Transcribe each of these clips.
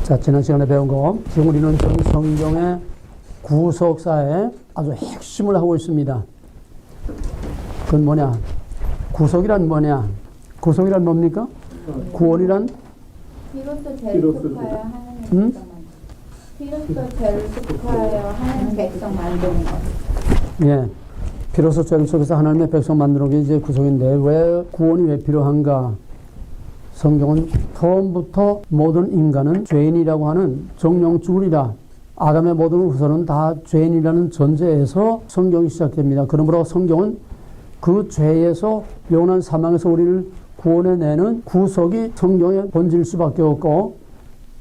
자, 지난 시간에 배운 거, 지금 우리는 전 성경의 구속사에 아주 핵심을 하고 있습니다. 그건 뭐냐? 구속이란 뭐냐? 구속이란 뭡니까? 구원이란? 비로소 죄를 속하여 하나님 비로소 죄를 속하여 하나님 백성 만드는 것. 예. 비로소 죄를 속에서 하나님의 백성 만드는 게 이제 구속인데, 왜 구원이 왜 필요한가? 성경은 처음부터 모든 인간은 죄인이라고 하는 정령 죽으리라. 아담의 모든 후손은 다 죄인이라는 전제에서 성경이 시작됩니다. 그러므로 성경은 그 죄에서 영원한 사망에서 우리를 구원해내는 구속이 성경의 본질일 수밖에 없고,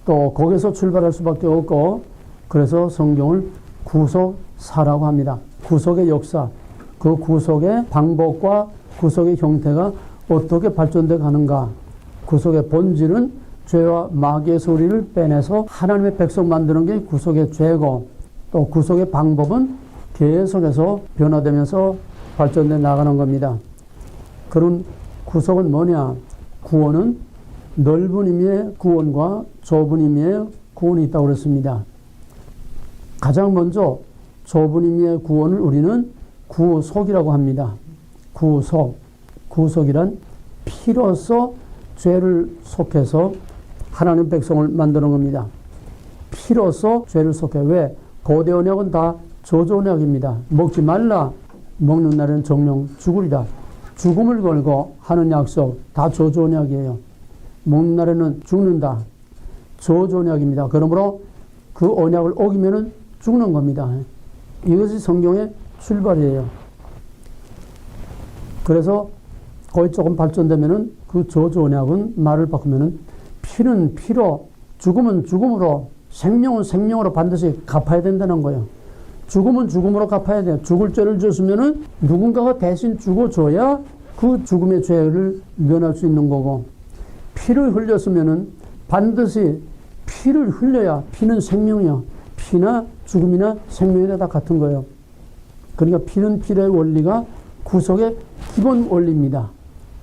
또 거기서 출발할 수밖에 없고, 그래서 성경을 구속사라고 합니다. 구속의 역사, 그 구속의 방법과 구속의 형태가 어떻게 발전돼 가는가. 구속의 본질은 죄와 마귀에서 우리를 빼내서 하나님의 백성 만드는 게 구속의 죄고, 또 구속의 방법은 계속해서 변화되면서 발전돼 나가는 겁니다. 그런 구속은 뭐냐? 구원은 넓은 의미의 구원과 좁은 의미의 구원이 있다고 그랬습니다. 가장 먼저 좁은 의미의 구원을 우리는 구속이라고 합니다. 구속. 구속이란 피로써 죄를 속해서 하나님 백성을 만드는 겁니다. 피로써 죄를 속해. 왜? 고대 언약은 다 저주 언약입니다. 먹지 말라. 먹는 날은 정령 죽으리라. 죽음을 걸고 하는 약속 다 저주 언약이에요. 먹는 날에는 죽는다. 저주 언약입니다. 그러므로 그 언약을 어기면은 죽는 겁니다. 이것이 성경의 출발이에요. 그래서 거의 조금 발전되면은 그 저주 언약은 말을 바꾸면은 피는 피로, 죽음은 죽음으로, 생명은 생명으로 반드시 갚아야 된다는 거예요. 죽음은 죽음으로 갚아야 돼요. 죽을 죄를 졌으면은 누군가가 대신 죽어줘야 그 죽음의 죄를 면할 수 있는 거고, 피를 흘렸으면은 반드시 피를 흘려야, 피는 생명이야. 피나 죽음이나 생명이나 다 같은 거예요. 그러니까 피는 피의 원리가 구속의 기본 원리입니다.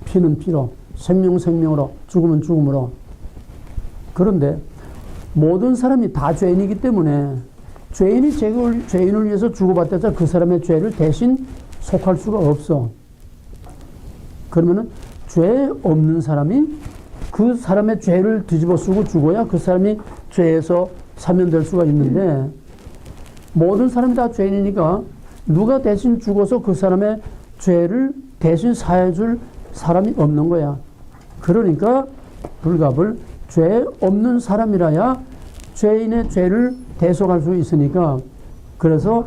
피는 피로, 생명은 생명으로, 죽음은 죽음으로. 그런데 모든 사람이 다 죄인이기 때문에 죄인이 죄인을 위해서 주고받았자 그 사람의 죄를 대신 속할 수가 없어. 그러면은 죄 없는 사람이 그 사람의 죄를 뒤집어 쓰고 죽어야 그 사람이 죄에서 사면될 수가 있는데, 모든 사람이 다 죄인이니까 누가 대신 죽어서 그 사람의 죄를 대신 사해줄 사람이 없는 거야. 그러니까 불갑을 죄 없는 사람이라야 죄인의 죄를 대속할 수 있으니까, 그래서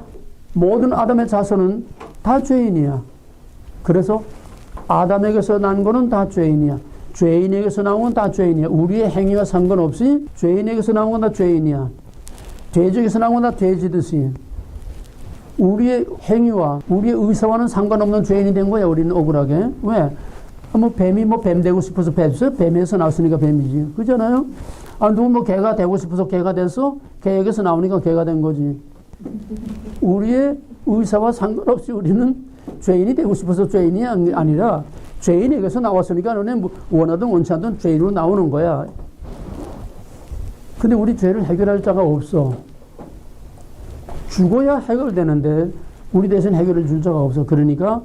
모든 아담의 자손은 다 죄인이야. 그래서 아담에게서 난 거는 다 죄인이야. 죄인에게서 나온 건 다 죄인이야. 우리의 행위와 상관없이 죄인에게서 나온 건 다 죄인이야. 돼지에게서 나온 건 다 돼지듯이 우리의 행위와 우리의 의사와는 상관없는 죄인이 된 거야. 우리는 억울하게. 왜? 뱀이 뱀 되고 싶어서 뱀에서 나왔으니까 뱀이지. 그잖아요? 누구 개가 되고 싶어서 개가 됐어? 개에게서 나오니까 개가 된 거지. 우리의 의사와 상관없이 우리는 죄인이 되고 싶어서 죄인이 아니라 죄인에게서 나왔으니까 너네 원하든 원치 않든 죄인으로 나오는 거야. 근데 우리 죄를 해결할 자가 없어. 죽어야 해결되는데 우리 대신 해결해 줄 자가 없어. 그러니까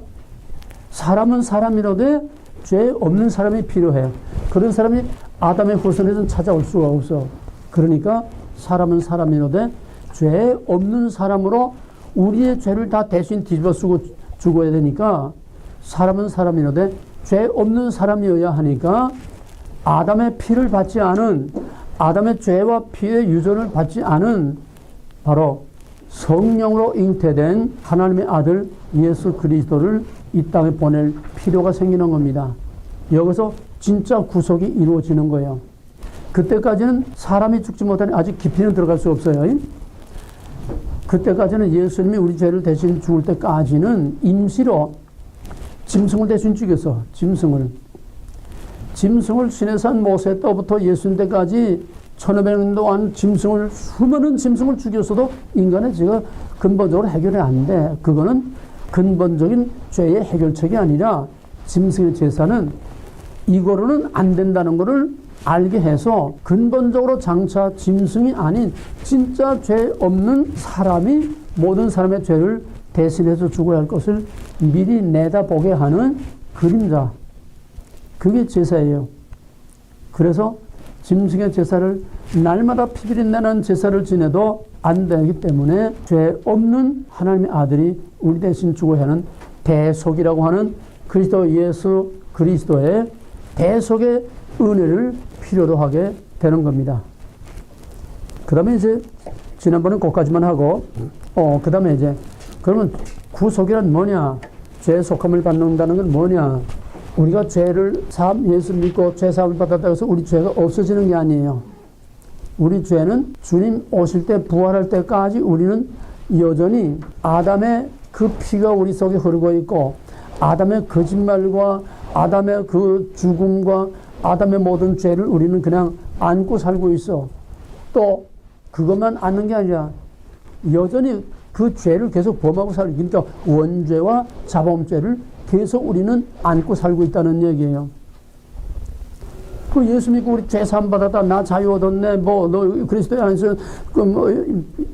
사람은 사람이라도 죄 없는 사람이 필요해. 그런 사람이 아담의 후손에서는 찾아올 수가 없어. 그러니까 사람은 사람이라도 죄 없는 사람으로 우리의 죄를 다 대신 뒤집어 쓰고 죽어야 되니까, 사람은 사람이라도 죄 없는 사람이어야 하니까 아담의 피를 받지 않은, 아담의 죄와 피의 유전을 받지 않은 바로 성령으로 잉태된 하나님의 아들 예수 그리스도를 이 땅에 보낼 필요가 생기는 겁니다. 여기서 진짜 구속이 이루어지는 거예요. 그때까지는 사람이 죽지 못하니 아직 깊이는 들어갈 수 없어요. 그때까지는 예수님이 우리 죄를 대신 죽을 때까지는 임시로 짐승을 대신 죽였어. 짐승을 시내산 모세 때부터 예수님 때까지 1500년 동안 수많은 짐승을 죽였어도 인간의 죄가 근본적으로 해결이 안 돼. 그거는 근본적인 죄의 해결책이 아니라 짐승의 제사는 이거로는 안 된다는 거를 알게 해서 근본적으로 장차 짐승이 아닌 진짜 죄 없는 사람이 모든 사람의 죄를 대신해서 죽어야 할 것을 미리 내다보게 하는 그림자. 그게 제사예요. 그래서 짐승의 제사를 날마다 피비린내는 제사를 지내도 안 되기 때문에 죄 없는 하나님의 아들이 우리 대신 죽어야 하는 대속이라고 하는 그리스도 예수 그리스도의 대속의 은혜를 필요로 하게 되는 겁니다. 그 다음에 이제 지난번에 거기까지만 하고 그 다음에 이제 그러면 구속이란 뭐냐? 죄 속함을 받는다는 건 뭐냐? 우리가 죄를 예수 믿고 죄 사함을 받았다고 해서 우리 죄가 없어지는 게 아니에요. 우리 죄는 주님 오실 때 부활할 때까지 우리는 여전히 아담의 그 피가 우리 속에 흐르고 있고 아담의 거짓말과 아담의 그 죽음과 아담의 모든 죄를 우리는 그냥 안고 살고 있어. 또 그것만 안는 게 아니라 여전히 그 죄를 계속 범하고 살고, 그러니까 원죄와 자범죄를 계속 우리는 안고 살고 있다는 얘기예요. 그 예수 믿고 우리 죄 사함 받았다, 나 자유 얻었네, 뭐 너 그리스도 안에서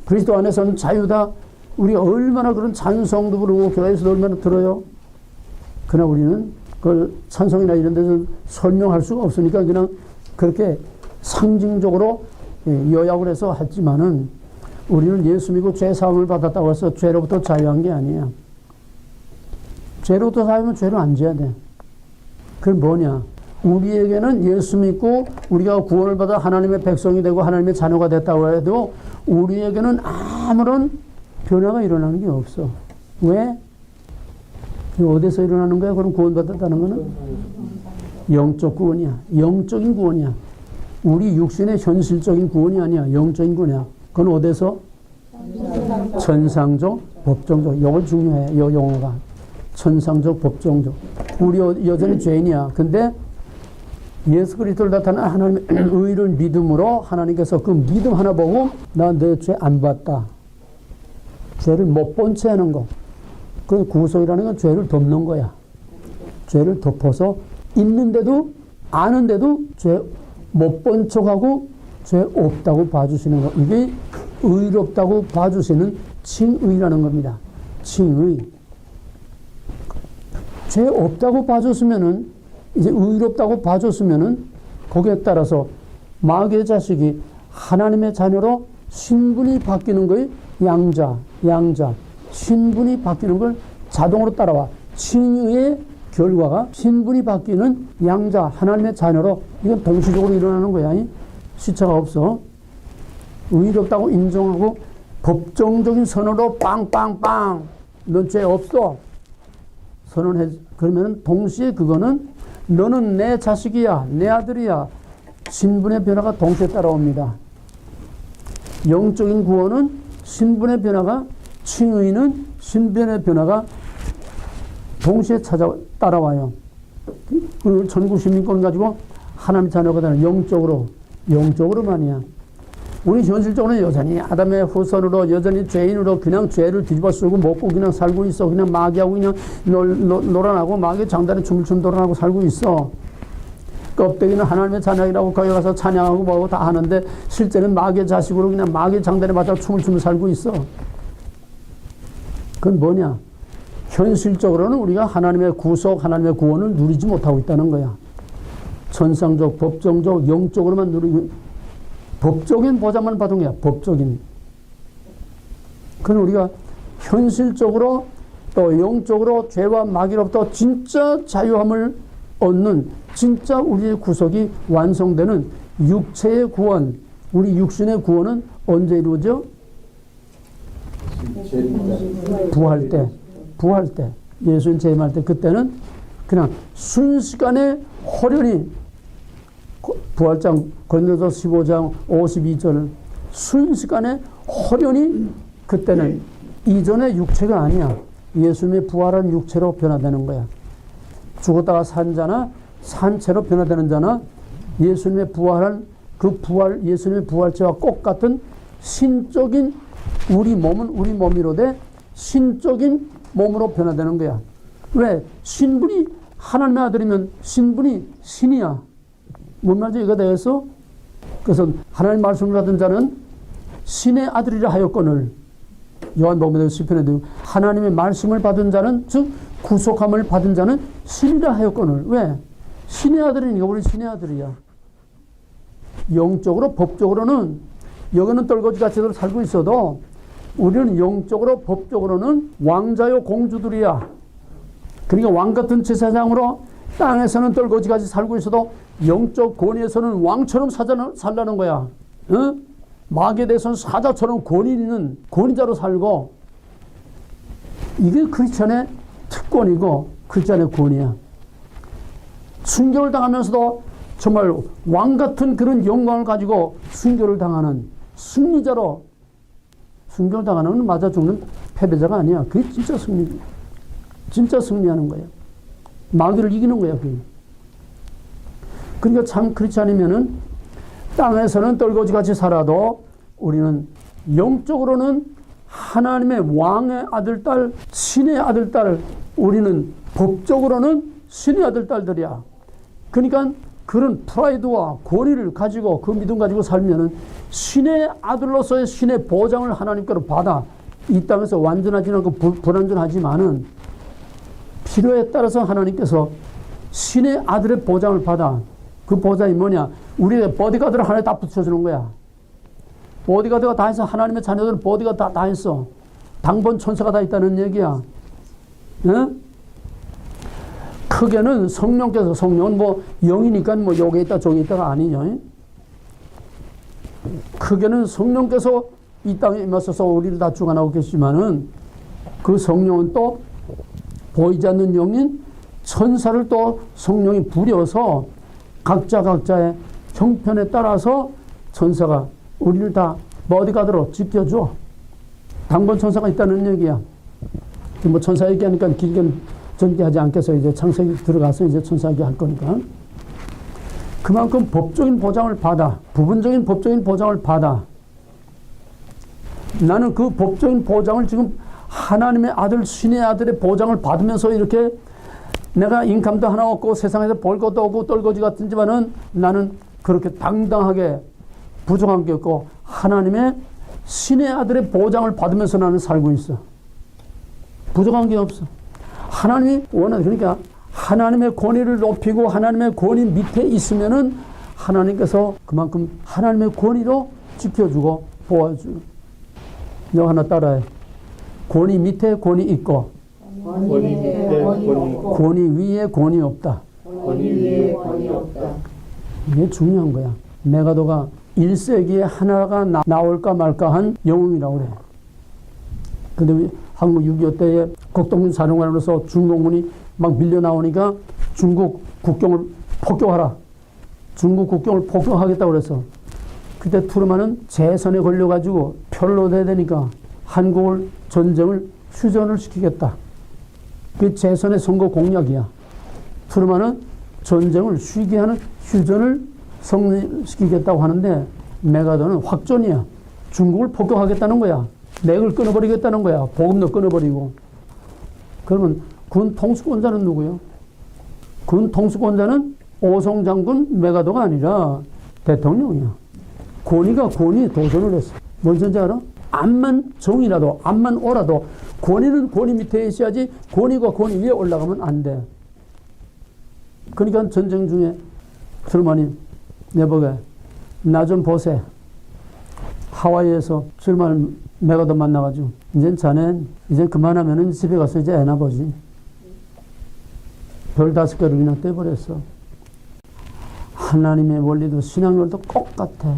그리스도 안에서는 자유다. 우리가 얼마나 그런 찬송도 부르고 교회에서도 얼마나 들어요. 그러나 우리는 그 찬송이나 이런 데서 설명할 수가 없으니까 그냥 그렇게 상징적으로 요약을 해서 했지만은 우리는 예수 믿고 죄 사함을 받았다고 해서 죄로부터 자유한 게 아니야. 죄로부터 자유하면 죄를 안 져야 돼. 그게 뭐냐? 우리에게는 예수 믿고 우리가 구원을 받아 하나님의 백성이 되고 하나님의 자녀가 됐다고 해도 우리에게는 아무런 변화가 일어나는 게 없어. 왜? 어디서 일어나는 거야? 그럼 구원받았다는 거는? 영적 구원이야. 영적인 구원이야. 우리 육신의 현실적인 구원이 아니야. 영적인 구원이야. 그건 어디서? 천상적, 법정적. 이거 중요해. 이 용어가. 천상적, 법정적. 우리 여전히 죄인이야. 근데 예수 그리스도를 나타난 하나님의 의를 믿음으로 하나님께서 그 믿음 하나 보고 나 내 죄 안 봤다. 죄를 못 본 채 하는 거. 그 구속이라는 건 죄를 덮는 거야. 죄를 덮어서 있는데도 아는데도 죄 못 본 척하고 죄 없다고 봐주시는 거. 이게 의롭다고 봐주시는 칭의라는 겁니다. 칭의. 죄 없다고 봐줬으면은 이제 의롭다고 봐줬으면은 거기에 따라서 마귀의 자식이 하나님의 자녀로 신분이 바뀌는 거예요. 양자. 신분이 바뀌는 걸 자동으로 따라와. 칭의의 결과가 신분이 바뀌는 양자, 하나님의 자녀로 이건 동시적으로 일어나는 거야. 시차가 없어. 의롭다고 인정하고 법정적인 선언으로 빵빵빵 넌 죄 없어. 선언해. 그러면 동시에 그거는 너는 내 자식이야, 내 아들이야. 신분의 변화가 동시에 따라옵니다. 영적인 구원은 신분의 변화가, 칭의는 신분의 변화가 동시에 따라와요. 그리고 전국 시민권 가지고 하나님 자녀가 되는 영적으로만이야. 우리 현실적으로는 여전히 아담의 후손으로 여전히 죄인으로 그냥 죄를 뒤집어 쓰고 먹고 그냥 살고 있어. 그냥 마귀하고 그냥 놀아나고 마귀 장단에 춤을 춘 놀아나고 살고 있어. 껍데기는 하나님의 자녀이라고 거기 가서 찬양하고 뭐고 다 하는데 실제는 마귀의 자식으로 그냥 마귀 장단에 맞아 춤을 추며 살고 있어. 그건 뭐냐? 현실적으로는 우리가 하나님의 구속, 하나님의 구원을 누리지 못하고 있다는 거야. 천상적, 법정적, 영적으로만 누리고 법적인 보장만 받은 거야. 법적인. 그건 우리가 현실적으로 또 영적으로 죄와 마귀로부터 진짜 자유함을 얻는 진짜 우리의 구속이 완성되는 육체의 구원, 우리 육신의 구원은 언제 이루어져? 부활 때. 예수님 재림할 때 그때는 그냥 순식간에 호련히 부활장 고린도서 15장 52절 순식간에 호련히 그때는 이전의 육체가 아니야. 예수님의 부활한 육체로 변화되는 거야. 죽었다가 산 자나 산채로 변화되는 자나 예수님의 부활한 그 부활, 예수님의 부활체와 똑같은 신적인 우리 몸은 우리 몸이로되 신적인 몸으로 변화되는 거야. 왜? 신분이 하나님의 아들이면 신분이 신이야. 뭔 말인지 이거 되겠어? 그래서 하나님 말씀을 받은 자는 신의 아들이라 하였거늘 요한복음에 시편에도 하나님의 말씀을 받은 자는 즉 구속함을 받은 자는 신이라 하였거늘 왜? 신의 아들이니까 우리 신의 아들이야. 영적으로 법적으로는 여기는 떨거지같이 살고 있어도 우리는 영적으로 법적으로는 왕자요 공주들이야. 그러니까 왕같은 제사장으로 땅에서는 떨거지같이 살고 있어도 영적 권위에서는 왕처럼 살라는 거야. 응? 마귀에 대해서는 사자처럼 권위 있는 권위자로 살고 이게 크리스천의 특권이고 크리스천의 권위야. 순교를 당하면서도 정말 왕같은 그런 영광을 가지고 순교를 당하는 승리자로 순교를 당하는 건 맞아 죽는 패배자가 아니야. 그게 진짜 승리, 진짜 승리하는 거야. 마귀를 이기는 거야. 그게. 그러니까 참 그렇지 않으면은 땅에서는 떨거지같이 살아도 우리는 영적으로는 하나님의 왕의 아들, 딸, 신의 아들, 딸, 우리는 법적으로는 신의 아들, 딸들이야. 그러니까 그런 프라이드와 권위를 가지고 그 믿음 가지고 살면은 신의 아들로서의 신의 보장을 하나님께로 받아 이 땅에서 완전하지 않고 불완전하지만은 필요에 따라서 하나님께서 신의 아들의 보장을 받아. 그 보장이 뭐냐? 우리의 보디가드를 하나에 다 붙여주는 거야. 보디가드가 다 있어. 하나님의 자녀들은 보디가드 다 있어. 당번 천사가 다 있다는 얘기야. 응? 크게는 성령께서, 성령은 뭐 영이니까 뭐 여기 있다 저기 있다가 아니냐. 크게는 성령께서 이 땅에 임하셔서 우리를 다 주관하고 계시지만은 그 성령은 또 보이지 않는 영인 천사를 또 성령이 부려서 각자의 형편에 따라서 천사가 우리를 다 보디가드로 지켜줘. 당번 천사가 있다는 얘기야. 뭐 천사 얘기하니까 길게 전개하지 않겠어. 이제 창세기 들어가서 이제 천사 얘기할 거니까. 그만큼 법적인 보장을 받아. 부분적인 법적인 보장을 받아. 나는 그 법적인 보장을 지금 하나님의 아들, 신의 아들의 보장을 받으면서 이렇게 내가 인감도 하나 없고 세상에서 볼 것도 없고 떨거지 같은지만은 나는 그렇게 당당하게 부족한 게 없고 하나님의 신의 아들의 보장을 받으면서 나는 살고 있어. 부족한 게 없어. 하나님이 원하는, 그러니까 하나님의 권위를 높이고 하나님의 권위 밑에 있으면은 하나님께서 그만큼 하나님의 권위로 지켜주고 보아주고. 너 하나 따라해. 권위 밑에 권위 있고 권위 밑에 권위 없고 권위 위에 권위 없다. 권위 위에 권위 없다. 이게 중요한 거야. 메가도가 1세기에 하나가 나올까 말까 한 영웅이라고 그래. 근데 한국 6.25 때에 국동군 사령관으로서 중공군이 막 밀려 나오니까 중국 국경을 폭격하라. 중국 국경을 폭격하겠다고 그래서 그때 트루만은 재선에 걸려가지고 표를 얻어야 되니까 한국을 전쟁을 휴전을 시키겠다. 그 재선의 선거 공약이야. 트루만은 전쟁을 쉬게 하는 휴전을 성립시키겠다고 하는데 메가도는 확전이야. 중국을 폭격하겠다는 거야. 맥을 끊어버리겠다는 거야. 보급도 끊어버리고. 그러면 군 통수권자는 누구요? 군 통수권자는 오송 장군 메가도가 아니라 대통령이야. 권위가 권위에 도전을 했어. 뭔지 알아? 암만 정이라도 암만 오라도 권위는 권위 밑에 있어야지 권위가 권위 위에 올라가면 안 돼. 그러니까 전쟁 중에 트루만이 내보게 나 좀 보세. 하와이에서 트루만 메가도 만나가지고 이젠 자네 이제 그만하면은 집에 가서 이제 애나 보지. 별 5개를 그냥 떼버렸어. 하나님의 원리도 신앙률도 똑같아.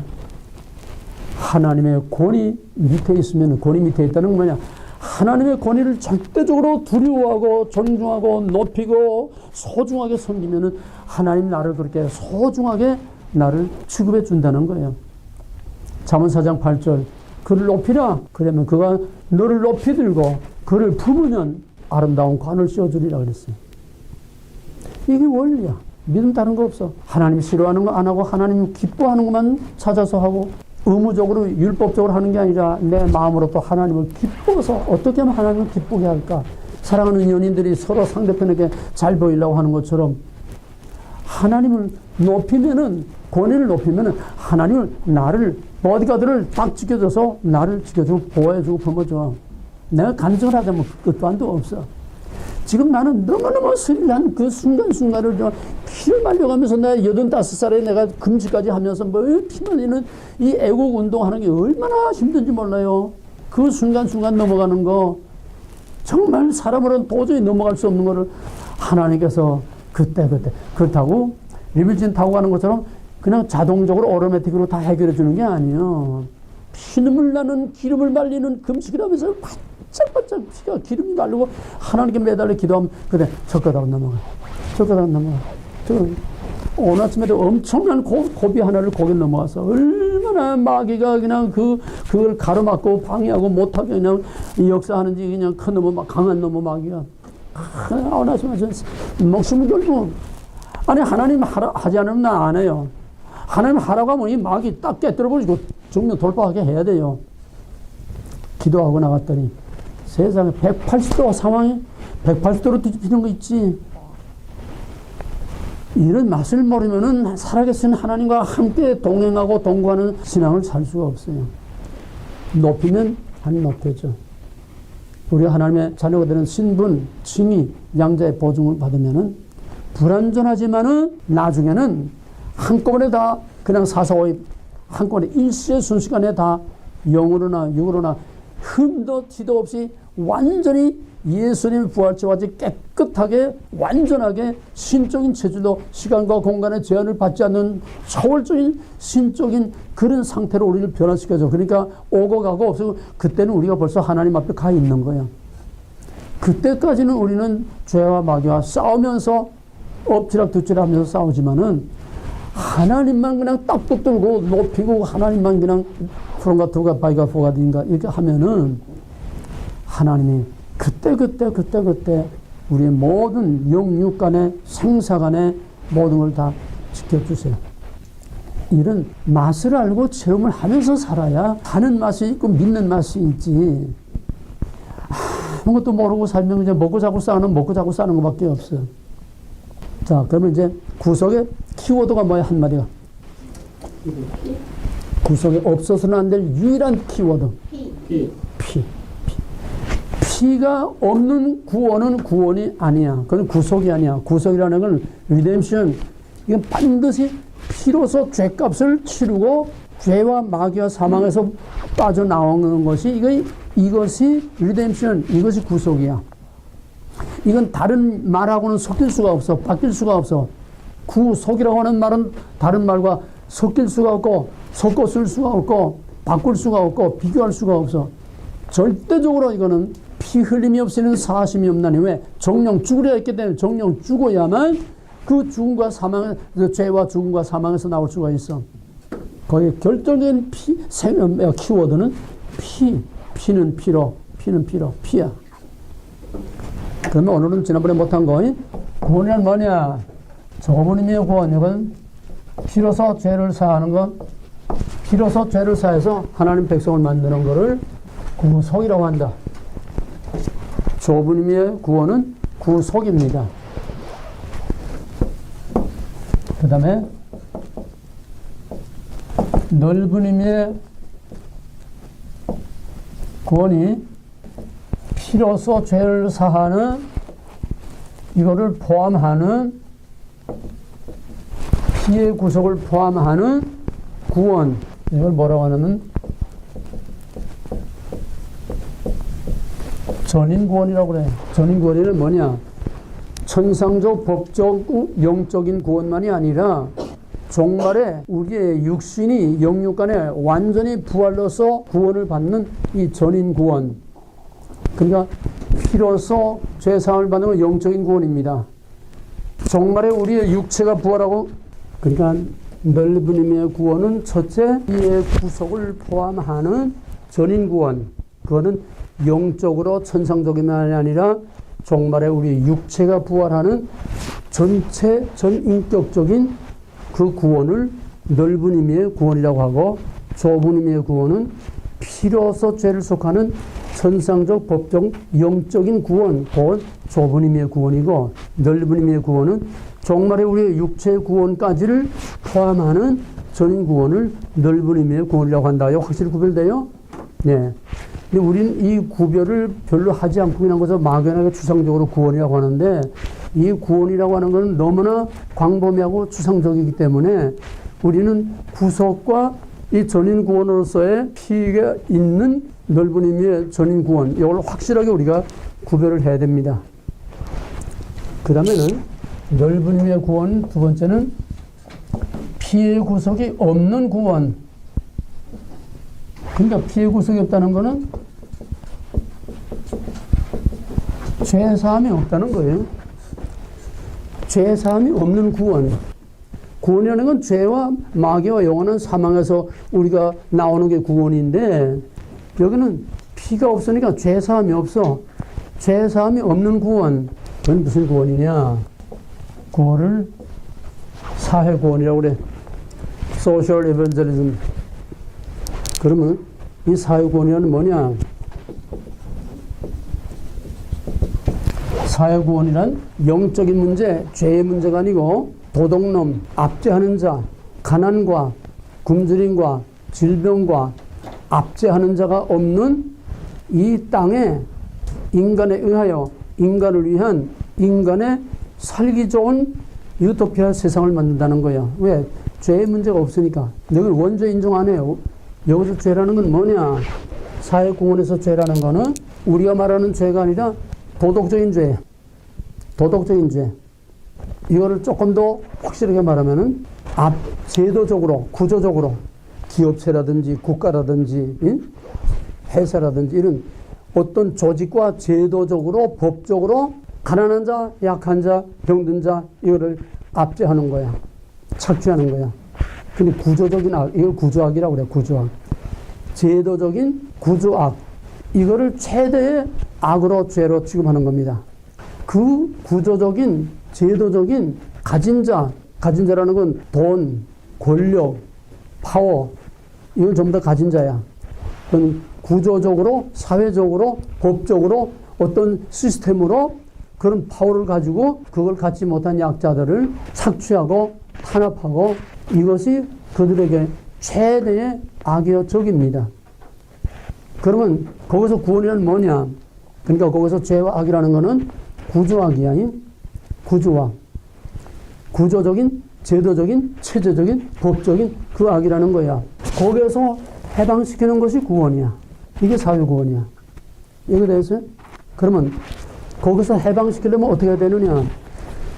하나님의 권위 밑에 있으면 권위 밑에 있다는 건 뭐냐? 하나님의 권위를 절대적으로 두려워하고 존중하고 높이고 소중하게 섬기면은 하나님 나를 그렇게 소중하게 나를 취급해 준다는 거예요. 잠언 4장 8절 그를 높이라. 그러면 그가 너를 높이 들고 그를 품으면 아름다운 관을 씌워주리라 그랬어요. 이게 원리야. 믿음 다른 거 없어. 하나님 싫어하는 거 안 하고 하나님 기뻐하는 것만 찾아서 하고 의무적으로 율법적으로 하는 게 아니라 내 마음으로 또 하나님을 기뻐서 어떻게 하면 하나님을 기쁘게 할까? 사랑하는 연인들이 서로 상대편에게 잘 보이려고 하는 것처럼 하나님을 높이면은, 권위를 높이면은 하나님을, 나를, 보디가드를 딱 지켜줘서 나를 지켜주고 보호해주고 품어줘. 내가 간증을 하자면 끝도 한도 없어. 지금 나는 너무너무 스릴한 그 순간순간을 피를 말려가면서 내가 85살에 내가 금식까지 하면서 뭐 피 말리는 이 애국 운동하는 게 얼마나 힘든지 몰라요. 그 순간순간 넘어가는 거, 정말 사람으로는 도저히 넘어갈 수 없는 거를 하나님께서 그때 그렇다고 리빌진 타고 가는 것처럼 그냥 자동적으로 오토매틱으로 다 해결해 주는 게 아니에요. 피눈물 나는 기름을 말리는 금식을 하면서 바짝바짝 피가 기름이 말리고 하나님께 매달려 기도하면 그래 젓가락 넘어가. 오늘 아침에도 엄청난 고비 하나를 거기 넘어가서 얼마나 마귀가 그냥 그걸 가로막고 방해하고 못하게 그냥 역사하는지, 그냥 큰 놈의 강한 놈의 마귀가 오늘 아침에 목숨을 걸고, 아니 하나님 하지 않으면 나 안 해요. 하나님 하라고 하면 이 마귀 딱 깨뜨려버리고 정면 돌파하게 해야 돼요. 기도하고 나갔더니 세상에 180도 상황이 180도로 뒤집히는 거 있지. 이런 맛을 모르면은 살아계신 하나님과 함께 동행하고 동거하는 신앙을 살 수가 없어요. 높이면 안 높여져. 우리 하나님의 자녀가 되는 신분, 칭의, 양자의 보증을 받으면은 불완전하지만은 나중에는 한꺼번에 다 그냥 사사오입, 한꺼번에 일시의 순식간에 다 영으로나 육으로나 흠도 티도 없이 완전히 예수님의 부활체와 같이 깨끗하게 완전하게 신적인 체질로 시간과 공간의 제한을 받지 않는 초월적인 신적인 그런 상태로 우리를 변화시켜줘. 그러니까 오고 가고 없어고 그때는 우리가 벌써 하나님 앞에 가 있는 거야. 그때까지는 우리는 죄와 마귀와 싸우면서 엎치락뒤치락 하면서 싸우지만은 하나님만 그냥 딱 붙들고 높이고 하나님만 그냥 프론가 두가 바이가 포가딘가 이렇게 하면은 하나님이 그때 우리의 모든 영육간의 생사간의 모든 걸 다 지켜주세요. 이런 맛을 알고 체험을 하면서 살아야 하는 맛이 있고 믿는 맛이 있지. 아무것도 모르고 살면 이제 먹고 자고 싸는 것밖에 없어요. 자, 그러면 이제 구속의 키워드가 뭐야, 한마디가? 구속에 없어서는 안 될 유일한 키워드. 피. 피가 없는 구원은 구원이 아니야. 그건 구속이 아니야. 구속이라는 건 리뎀션. 이건 반드시 피로서 죄값을 치르고 죄와 마귀와 사망에서 빠져나오는 것이 이것이 리뎀션, 이것이 구속이야. 이건 다른 말하고는 섞일 수가 없어. 바뀔 수가 없어. 구속이라고 하는 말은 다른 말과 섞일 수가 없고 섞어 쓸 수가 없고 바꿀 수가 없고 비교할 수가 없어. 절대적으로 이거는 피 흘림이 없이는 사심이 없나니. 왜? 정령 죽으려 했기 때문에 정령 죽어야만 그 죽음과 사망, 죄와 죽음과 사망에서 나올 수가 있어. 거의 결정적인 키워드는 피는 피로, 피야. 그러면 오늘은 지난번에 못한 거, 구원이란 뭐냐? 저분님의 구원, 이건 피로서 죄를 사하는 것, 피로서 죄를 사해서 하나님 백성을 만드는 것을 구속이라고 한다. 좁은 구원은 구속입니다. 그 다음에 넓은 의미의 구원이 피로서 죄를 사하는 이거를 포함하는 피의 구속을 포함하는 구원, 이걸 뭐라고 하냐면 전인구원이라고 그래. 전인구원은 뭐냐? 천상적, 법적, 영적인 구원만이 아니라 종말에 우리의 육신이 영육간에 완전히 부활로서 구원을 받는 이 전인구원. 그러니까 피로서 죄사함을 받는 건 영적인 구원입니다. 종말에 우리의 육체가 부활하고, 그러니까 넓은 의미의 구원은 첫째 이의 구속을 포함하는 전인구원. 그거는 영적으로 천상적이만이 아니라 종말에 우리 육체가 부활하는 전체 전인격적인 그 구원을 넓은 의미의 구원이라고 하고, 좁은 의미의 구원은 피로서 죄를 속하는 천상적 법적 영적인 구원, 그건 좁은 의미의 구원이고, 넓은 의미의 구원은 정말의 우리의 육체 구원까지를 포함하는 전인 구원을 넓은 의미의 구원이라고 한다. 확실히 구별돼요? 네. 근데 우리는 이 구별을 별로 하지 않고 그냥 것을 막연하게 추상적으로 구원이라고 하는데, 이 구원이라고 하는 것은 너무나 광범위하고 추상적이기 때문에 우리는 구속과 이 전인 구원으로서의 피가 있는 넓은 의미의 전인 구원, 이걸 확실하게 우리가 구별을 해야 됩니다. 그 다음에는 넓은 의미의 구원, 두 번째는 피의 구속이 없는 구원. 그러니까 피의 구속이 없다는 것은 죄사함이 없다는 거예요. 죄사함이 없는 구원. 구원이라는 건 죄와 마귀와 영원한 사망에서 우리가 나오는 게 구원인데, 여기는 피가 없으니까 죄사함이 없어. 죄사함이 없는 구원. 그건 무슨 구원이냐? 그거를 사회구원이라고 그래. 소셜 에반젤리즘. 그러면 이 사회구원이란 뭐냐? 사회구원이란 영적인 문제, 죄의 문제가 아니고 도둑놈, 압제하는 자, 가난과 굶주림과 질병과 압제하는 자가 없는 이 땅에 인간에 의하여 인간을 위한 인간의 살기 좋은 유토피아 세상을 만든다는 거야. 왜? 죄의 문제가 없으니까. 너희는 원죄 인정 안 해요. 여기서 죄라는 건 뭐냐? 사회공헌에서 죄라는 거는 우리가 말하는 죄가 아니라 도덕적인 죄. 도덕적인 죄. 이거를 조금 더 확실하게 말하면은 제도적으로, 구조적으로 기업체라든지 국가라든지 회사라든지 이런 어떤 조직과 제도적으로 법적으로 가난한 자, 약한 자, 병든 자 이거를 압제하는 거야. 착취하는 거야. 근데 구조적인 악, 이걸 구조악이라고 그래. 구조악. 제도적인 구조악. 이거를 최대의 악으로 죄로 취급하는 겁니다. 그 구조적인 제도적인 가진 자라는 건 돈, 권력, 파워 이걸 전부 다 가진 자야. 그건 구조적으로, 사회적으로, 법적으로 어떤 시스템으로 그런 파워를 가지고 그걸 갖지 못한 약자들을 착취하고 탄압하고 이것이 그들에게 최대의 악의 적입니다. 그러면 거기서 구원이란 뭐냐? 그러니까 거기서 죄와 악이라는 것은 구조악이야. 구조악. 구조적인, 제도적인, 체제적인, 법적인 그 악이라는 거야. 거기에서 해방시키는 것이 구원이야. 이게 사회구원이야. 이게 됐어요? 그러면 거기서 해방시키려면 어떻게 해야 되느냐?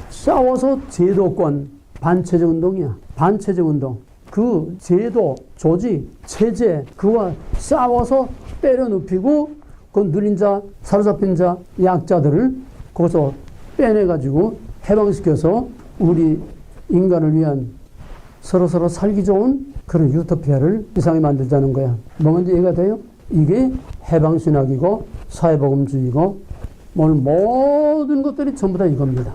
싸워서 제도권, 반체제 운동이야. 반체제 운동. 그 제도, 조직, 체제, 그와 싸워서 때려 눕히고 그 눌린 자, 사로잡힌 자, 약자들을 거기서 빼내가지고 해방시켜서 우리 인간을 위한 서로서로 살기 좋은 그런 유토피아를 세상에 만들자는 거야. 뭐 먼저 이해가 돼요? 이게 해방신학이고 사회복음주의고 모든 것들이 전부 다 이겁니다.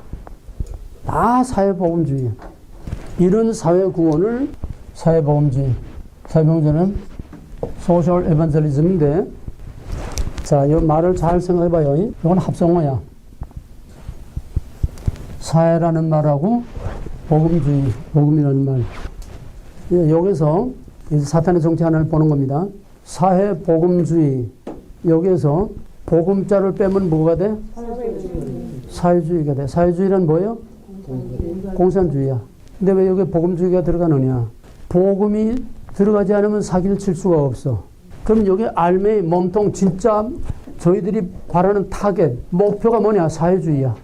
다 사회복음주의야. 이런 사회구원을 사회복음주의, 사회복음주의는 소셜 에반젤리즘인데, 자, 이 말을 잘 생각해봐요. 이건 합성어야. 사회라는 말하고 복음주의, 복음이라는 말. 여기서 사탄의 정체 하나를 보는 겁니다. 사회복음주의. 여기에서 복음자를 빼면 뭐가 돼? 사회주의가 돼. 사회주의란 뭐예요? 공산주의야. 근데 왜 여기 복음주의가 들어가느냐? 복음이 들어가지 않으면 사기를 칠 수가 없어. 그럼 여기 알매의 몸통 진짜 저희들이 바라는 타겟, 목표가 뭐냐? 사회주의야.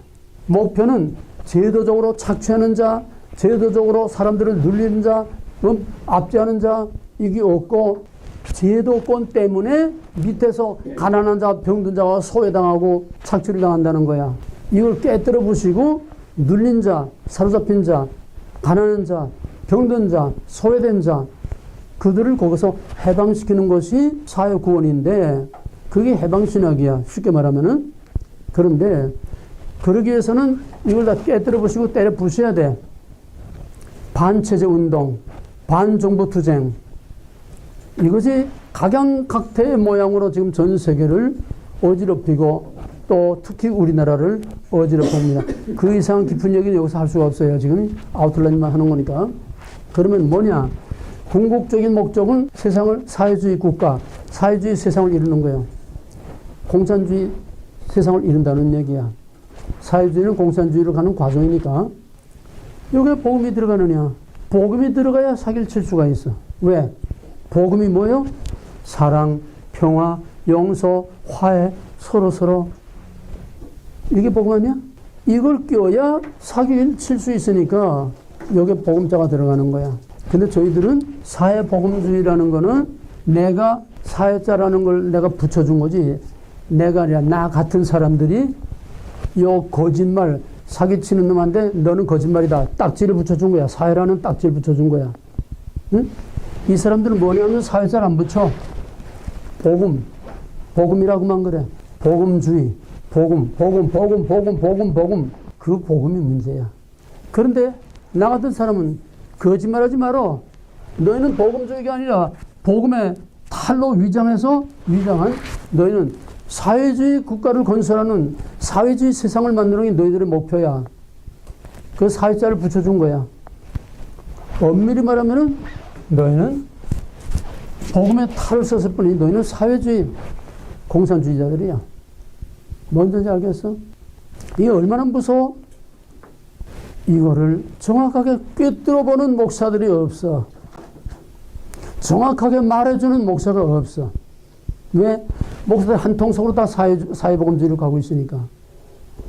목표는 제도적으로 착취하는 자, 제도적으로 사람들을 눌리는 자, 압제하는 자, 이게 없고 제도권 때문에 밑에서 가난한 자, 병든 자가 소외당하고 착취를 당한다는 거야. 이걸 깨뜨려 부시고 눌린 자, 사로잡힌 자, 가난한 자, 병든 자, 소외된 자, 그들을 거기서 해방시키는 것이 사회구원인데 그게 해방신학이야. 쉽게 말하면은. 그런데 그러기 위해서는 이걸 다 깨뜨려 부시고 때려 부셔야 돼. 반체제 운동, 반정부 투쟁. 이것이 각양각태의 모양으로 지금 전 세계를 어지럽히고 또 특히 우리나라를 어지럽힙니다. 그 이상 깊은 얘기는 여기서 할 수가 없어요. 지금 아웃라인만 하는 거니까. 그러면 뭐냐? 궁극적인 목적은 세상을 사회주의 국가, 사회주의 세상을 이루는 거예요. 공산주의 세상을 이룬다는 얘기야. 사회주의는 공산주의로 가는 과정이니까. 여기에 복음이 들어가느냐? 복음이 들어가야 사기를 칠 수가 있어. 왜? 복음이 뭐요? 사랑, 평화, 용서, 화해, 서로서로. 이게 복음 아니야? 이걸 껴야 사기를 칠 수 있으니까 여기에 복음자가 들어가는 거야. 근데 저희들은 사회복음주의라는 거는 내가 사회자라는 걸 내가 붙여준 거지, 내가 아니라 나 같은 사람들이 요 거짓말 사기치는 놈한테 너는 거짓말이다 딱지를 붙여준 거야. 사회라는 딱지를 붙여준 거야. 응? 이 사람들은 뭐냐면 사회자를 안 붙여. 복음이라고만 그래. 복음주의, 복음. 그 복음이 문제야. 그런데 나 같은 사람은 거짓말하지 마라. 너희는 복음주의가 아니라 복음의 탈로 위장한 너희는 사회주의 국가를 건설하는 사회주의 세상을 만드는 게 너희들의 목표야. 그 사회자를 붙여준 거야. 엄밀히 말하면은 너희는 복음의 탈을 썼을 뿐이지 너희는 사회주의 공산주의자들이야. 뭔지 알겠어? 이게 얼마나 무서워? 이거를 정확하게 꿰뚫어보는 목사들이 없어. 정확하게 말해주는 목사가 없어. 왜? 목사들 한 통속으로 다 사회복음주의로 가고 있으니까.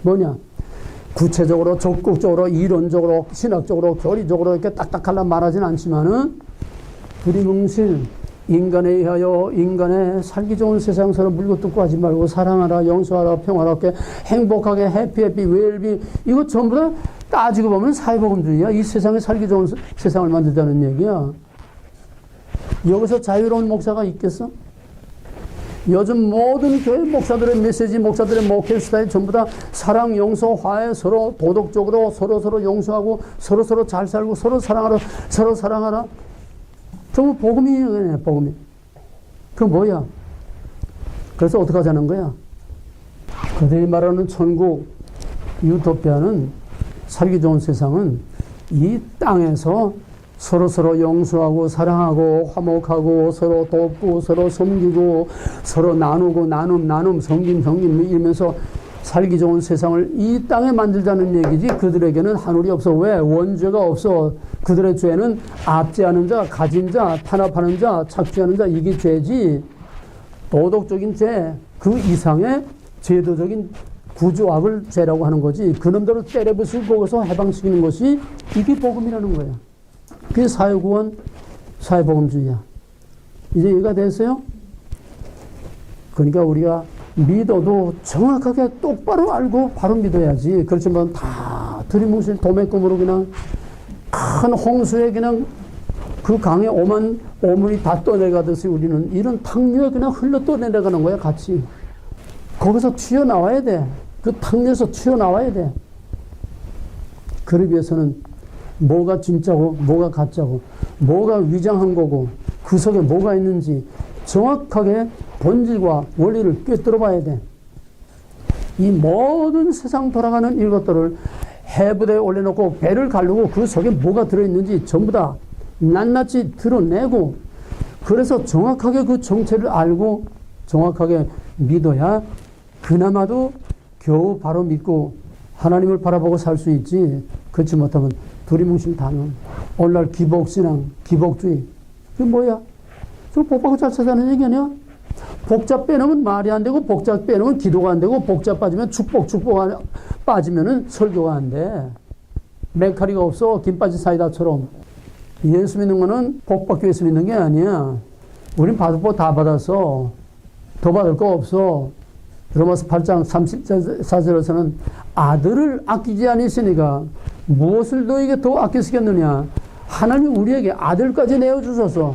뭐냐? 구체적으로, 적극적으로, 이론적으로, 신학적으로, 교리적으로 이렇게 딱딱하려 말하진 않지만은 두리뭉실 인간에 의하여 인간의 살기 좋은 세상 서로 물고 뜯고 하지 말고 사랑하라, 용서하라, 평화롭게, 행복하게, 해피, 웰비, 이거 전부 다 따지고 보면 사회복음주의야. 이 세상에 살기 좋은 세상을 만들자는 얘기야. 여기서 자유로운 목사가 있겠어? 요즘 모든 교회 목사들의 메시지, 목사들의 목회 스타일 전부 다 사랑, 용서, 화해, 서로 도덕적으로 서로 용서하고 서로 잘 살고 서로 사랑하라. 전부 복음이에요, 복음이. 그 뭐야? 그래서 어떻게 하자는 거야? 그들이 말하는 천국, 유토피아는 살기 좋은 세상은 이 땅에서 서로 용서하고 사랑하고 화목하고 서로 돕고 서로 섬기고 서로 나누고 나눔 섬김 이러면서 살기 좋은 세상을 이 땅에 만들자는 얘기지. 그들에게는 한울이 없어. 왜? 원죄가 없어. 그들의 죄는 압제하는 자, 가진 자, 탄압하는 자, 착취하는 자, 이게 죄지. 도덕적인 죄, 그 이상의 제도적인 구조학을 죄라고 하는 거지. 그놈대로 때려부수고 거기서 해방시키는 것이 이게 복음이라는 거야. 그게 사회구원, 사회복음주의야. 이제 이해가 됐어요? 그러니까 우리가 믿어도 정확하게 똑바로 알고 바로 믿어야지. 그렇지만 다 들이뭉실 도매금으로 그냥 큰 홍수에 그냥 그 강에 오만 오물이 다 떠내가듯이 우리는 이런 탕류에 그냥 흘러 떠내려가는 거야, 같이. 거기서 튀어나와야 돼. 그 탕류에서 튀어나와야 돼. 그러기 위해서는 뭐가 진짜고 뭐가 가짜고 뭐가 위장한 거고 그 속에 뭐가 있는지 정확하게 본질과 원리를 꿰뚫어 봐야 돼. 이 모든 세상 돌아가는 이것들을 해부대에 올려놓고 배를 가르고 그 속에 뭐가 들어있는지 전부 다 낱낱이 드러내고, 그래서 정확하게 그 정체를 알고 정확하게 믿어야 그나마도 겨우 바로 믿고 하나님을 바라보고 살 수 있지. 그렇지 못하면 두리뭉실 당연. 오늘날 기복신앙, 기복주의. 그게 뭐야? 저 복받고 잘 사자는 얘기 아니야? 복자 빼놓으면 말이 안 되고, 복자 빼놓으면 기도가 안 되고, 복자 빠지면 축복 빠지면은 설교가 안 돼. 메카리가 없어. 김 빠진 사이다처럼. 예수 믿는 거는 복 받기 위해서 믿는 게 아니야. 우린 받을 거 다 받았어. 더 받을 거 없어. 로마서 8장 34절에서는 아들을 아끼지 않으시니까 무엇을 너에게 더 아끼시겠느냐. 하나님이 우리에게 아들까지 내어주셔서,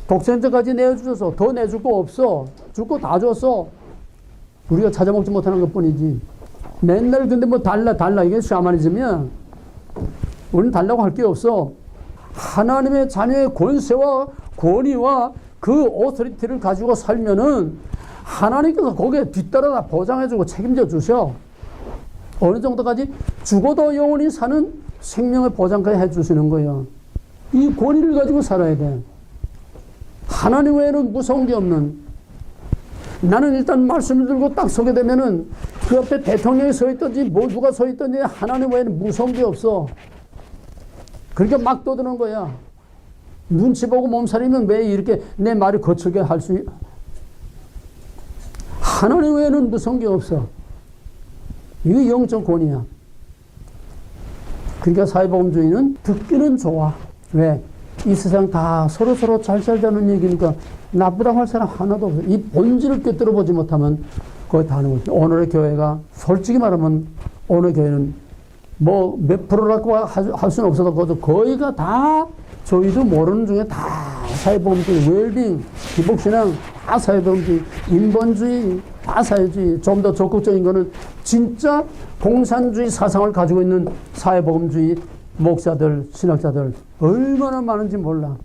독생자까지 내어주셔서 더 내줄 거 없어. 줄 거 다 줬어. 우리가 찾아먹지 못하는 것 뿐이지. 맨날 근데 뭐 달라 이게 샤머니즘이야. 우리는 달라고 할 게 없어. 하나님의 자녀의 권세와 권위와 그 오토리티를 가지고 살면은 하나님께서 거기에 뒤따라 보장해주고 책임져 주셔. 어느 정도까지 죽어도 영원히 사는 생명의 보장까지 해주시는 거예요. 이 권위를 가지고 살아야 돼. 하나님 외에는 무서운 게 없는. 나는 일단 말씀을 들고 딱 서게 되면은 그 앞에 대통령이 서 있든지 뭐 누가 서 있든지 하나님 외에는 무서운 게 없어. 그러니까 막 떠드는 거야. 눈치 보고 몸살이면 왜 이렇게 내 말이 거칠게 할 수, 하나님 외에는 무서운 게 없어. 이게 영적 권위야. 그러니까 사회복음주의는 듣기는 좋아. 왜? 이 세상 다 서로 잘 살자는 얘기니까 나쁘다고 할 사람 하나도 없어. 이 본질을 꿰뚫어 보지 못하면 그거 다 하는 거지. 오늘의 교회가 솔직히 말하면 오늘 교회는 뭐 몇 프로라고 할 수는 없어도 그것도 거의가 다 저희도 모르는 중에 다 사회복음주의, 웰빙, 기복신앙, 다 사회복음주의, 인본주의, 다 사회주의. 좀 더 적극적인 거는 진짜 공산주의 사상을 가지고 있는 사회복음주의 목사들, 신학자들 얼마나 많은지 몰라.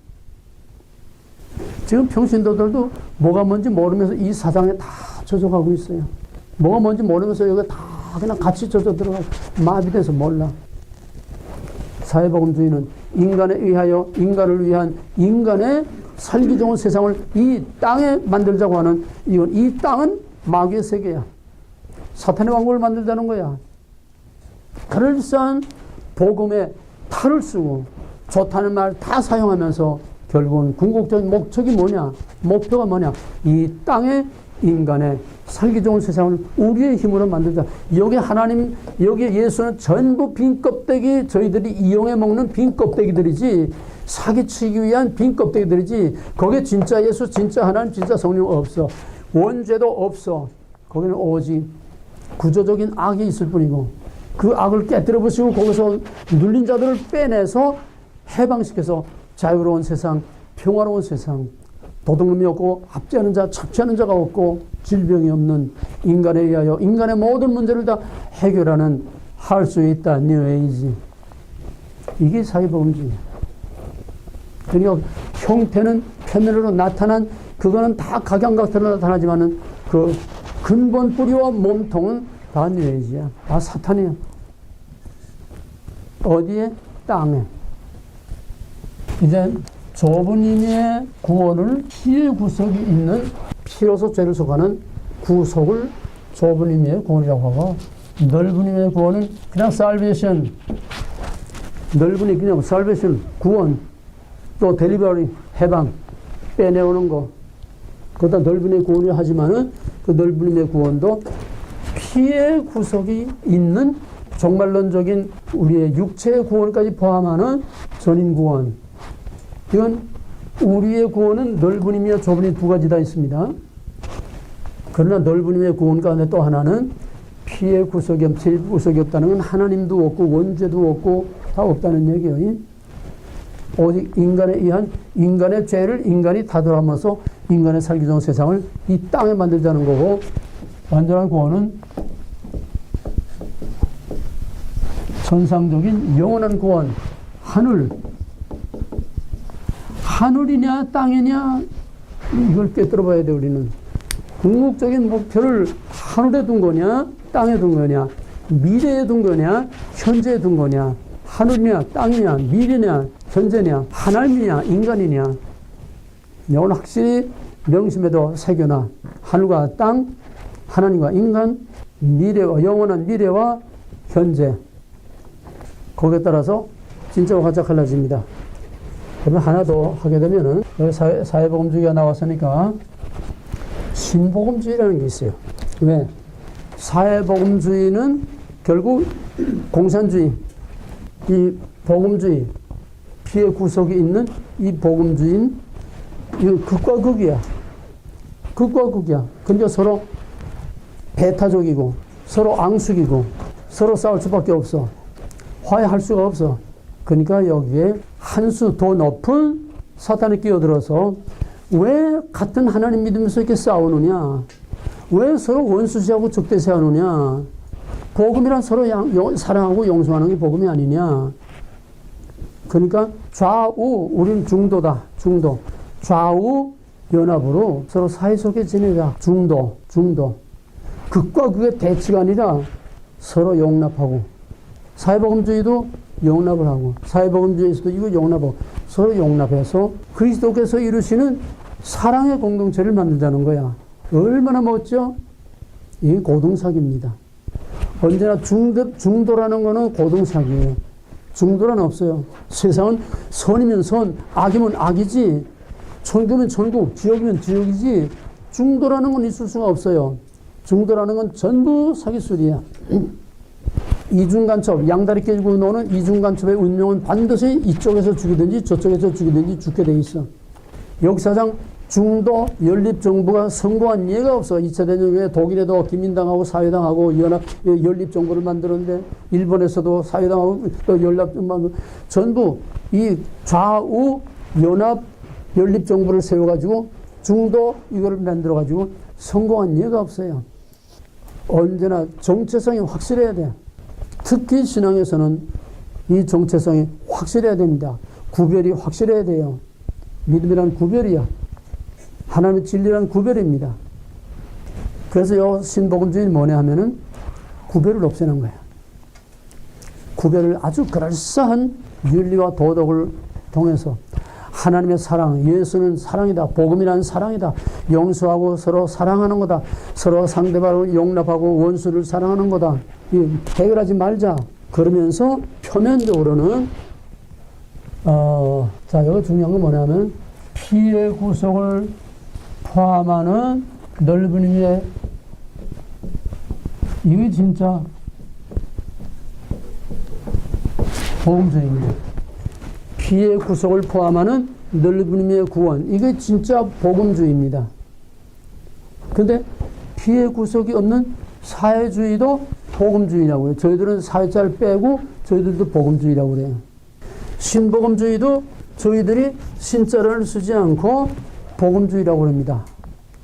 지금 평신도들도 뭐가 뭔지 모르면서 이 사상에 다 젖어가고 있어요. 뭐가 뭔지 모르면서 여기 다 그냥 같이 젖어 들어가고 마비돼서 몰라. 사회복음주의는 인간에 의하여 인간을 위한 인간의 살기 좋은 세상을 이 땅에 만들자고 하는, 이건 이 땅은 마귀의 세계야. 사탄의 왕국을 만들자는 거야. 그럴싸한 복음에 탈을 쓰고 좋다는 말 다 사용하면서 결국은 궁극적인 목적이 뭐냐? 목표가 뭐냐? 이 땅에 인간의 살기 좋은 세상을 우리의 힘으로 만들자. 여기 하나님, 여기 예수는 전부 빈 껍데기, 저희들이 이용해 먹는 빈 껍데기들이지, 사기치기 위한 빈 껍데기들이지, 거기에 진짜 예수, 진짜 하나님, 진짜 성령 없어. 원죄도 없어. 거기는 오직 구조적인 악이 있을 뿐이고, 그 악을 깨뜨려 부시고 거기서 눌린 자들을 빼내서 해방시켜서 자유로운 세상, 평화로운 세상, 도둑놈이 없고 압제하는 자, 착취하는 자가 없고 질병이 없는 인간에 의하여 인간의 모든 문제를 다 해결하는, 할 수 있다. 뉴에이지. 이게 사회복음주의야. 그러니까 형태는 표면으로 나타난, 그거는 다 각양각색으로 나타나지만은 그 근본 뿌리와 몸통은 다 뉴에이지야. 다 사탄이야. 어디에? 땅에. 이제 좁은 의미의 구원을 피의 구속이 있는, 피로서 죄를 속하는 구속을 좁은 의미의 구원이라고 하고, 넓은 의미의 구원은 그냥 salvation, 넓은 의미 그냥 salvation, 구원, 또 delivery, 해방, 빼내오는 거, 그것도 넓은 의미의 구원이 하지만은 그 넓은 의미의 구원도 피의 구속이 있는 종말론적인 우리의 육체의 구원까지 포함하는 전인 구원. 이건 우리의 구원은 넓은 의미와 좁은 의미 두 가지 다 있습니다. 그러나 넓은 의미의 구원 가운데 또 하나는 피의 구속이, 죄의 구속이 없다는 건 하나님도 없고 원죄도 없고 다 없다는 얘기예요. 오직 인간에 의한 인간의 죄를 인간이 다돌아면서 인간의 살기 좋은 세상을 이 땅에 만들자는 거고, 완전한 구원은 천상적인 영원한 구원, 하늘이냐 땅이냐 이걸 꿰뚫어 봐야 돼. 우리는 궁극적인 목표를 하늘에 둔 거냐 땅에 둔 거냐, 미래에 둔 거냐 현재에 둔 거냐, 하늘이냐 땅이냐 미래냐 현재냐 하나님이냐 인간이냐. 오늘 확실히 명심에도 새겨놔. 하늘과 땅, 하나님과 인간, 미래와 영원한 미래와 현재. 거기에 따라서 진짜와 가짜 갈라집니다. 그러면 하나 더 하게 되면은, 여기 사회복음주의가 나왔으니까 신복음주의라는 게 있어요. 왜? 사회복음주의는 결국 공산주의, 이 복음주의, 피의 구속이 있는 이 복음주의는 이거 극과 극이야. 극과 극이야. 근데 서로 배타적이고 서로 앙숙이고 서로 싸울 수밖에 없어. 화해할 수가 없어. 그러니까 여기에 한 수 더 높은 사탄이 끼어들어서 왜 같은 하나님 믿으면서 이렇게 싸우느냐? 왜 서로 원수시하고 적대시하느냐? 복음이란 서로 사랑하고 용서하는 게 복음이 아니냐? 그러니까 좌우, 우리는 중도다. 중도. 좌우 연합으로 서로 사이좋게 지내자. 중도. 극과 극의 대치가 아니라 서로 용납하고, 사회복음주의도 용납을 하고, 사회복음주의에서도 이거 용납하고, 서로 용납해서 그리스도께서 이루시는 사랑의 공동체를 만들자는 거야. 얼마나 멋져? 이게 고등사기입니다. 언제나 중도라는 거는 고등사기예요. 중도란 없어요. 세상은 선이면 선, 악이면 악이지, 천국이면 천국, 지옥이면 지옥이지, 중도라는 건 있을 수가 없어요. 중도라는 건 전부 사기술이야. 이중간첩, 양다리 깨지고 노는 이중간첩의 운명은 반드시 이쪽에서 죽이든지 저쪽에서 죽이든지 죽게 돼 있어. 역사상 중도 연립정부가 성공한 예가 없어. 2차 대전 후에 독일에도 기민당하고 사회당하고 연립정부를 만들었는데, 일본에서도 사회당하고 또 연합정부, 전부 이 좌우 연합 연립정부를 세워가지고 중도 이거를 만들어가지고 성공한 예가 없어요. 언제나 정체성이 확실해야 돼. 특히 신앙에서는 이 정체성이 확실해야 됩니다. 구별이 확실해야 돼요. 믿음이란 구별이야. 하나님의 진리란 구별입니다. 그래서 요 신복음주의는 뭐냐 하면은 구별을 없애는 거야. 구별을 아주 그럴싸한 윤리와 도덕을 통해서 하나님의 사랑, 예수는 사랑이다. 복음이란 사랑이다. 용서하고 서로 사랑하는 거다. 서로 상대방을 용납하고 원수를 사랑하는 거다. 해결하지 말자. 그러면서 표면적으로는 자, 여기 중요한 건 뭐냐면 피의 구속을 포함하는 넓은 의미의, 이게 진짜 복음주의입니다. 피의 구속을 포함하는 넓은 의미의 구원, 이게 진짜 복음주의입니다. 근데 피의 구속이 없는 사회주의도 복음주의라고 해요. 저희들은 사회자를 빼고 저희들도 복음주의라고 그래요. 신복음주의도 저희들이 신자를 쓰지 않고 복음주의라고 합니다.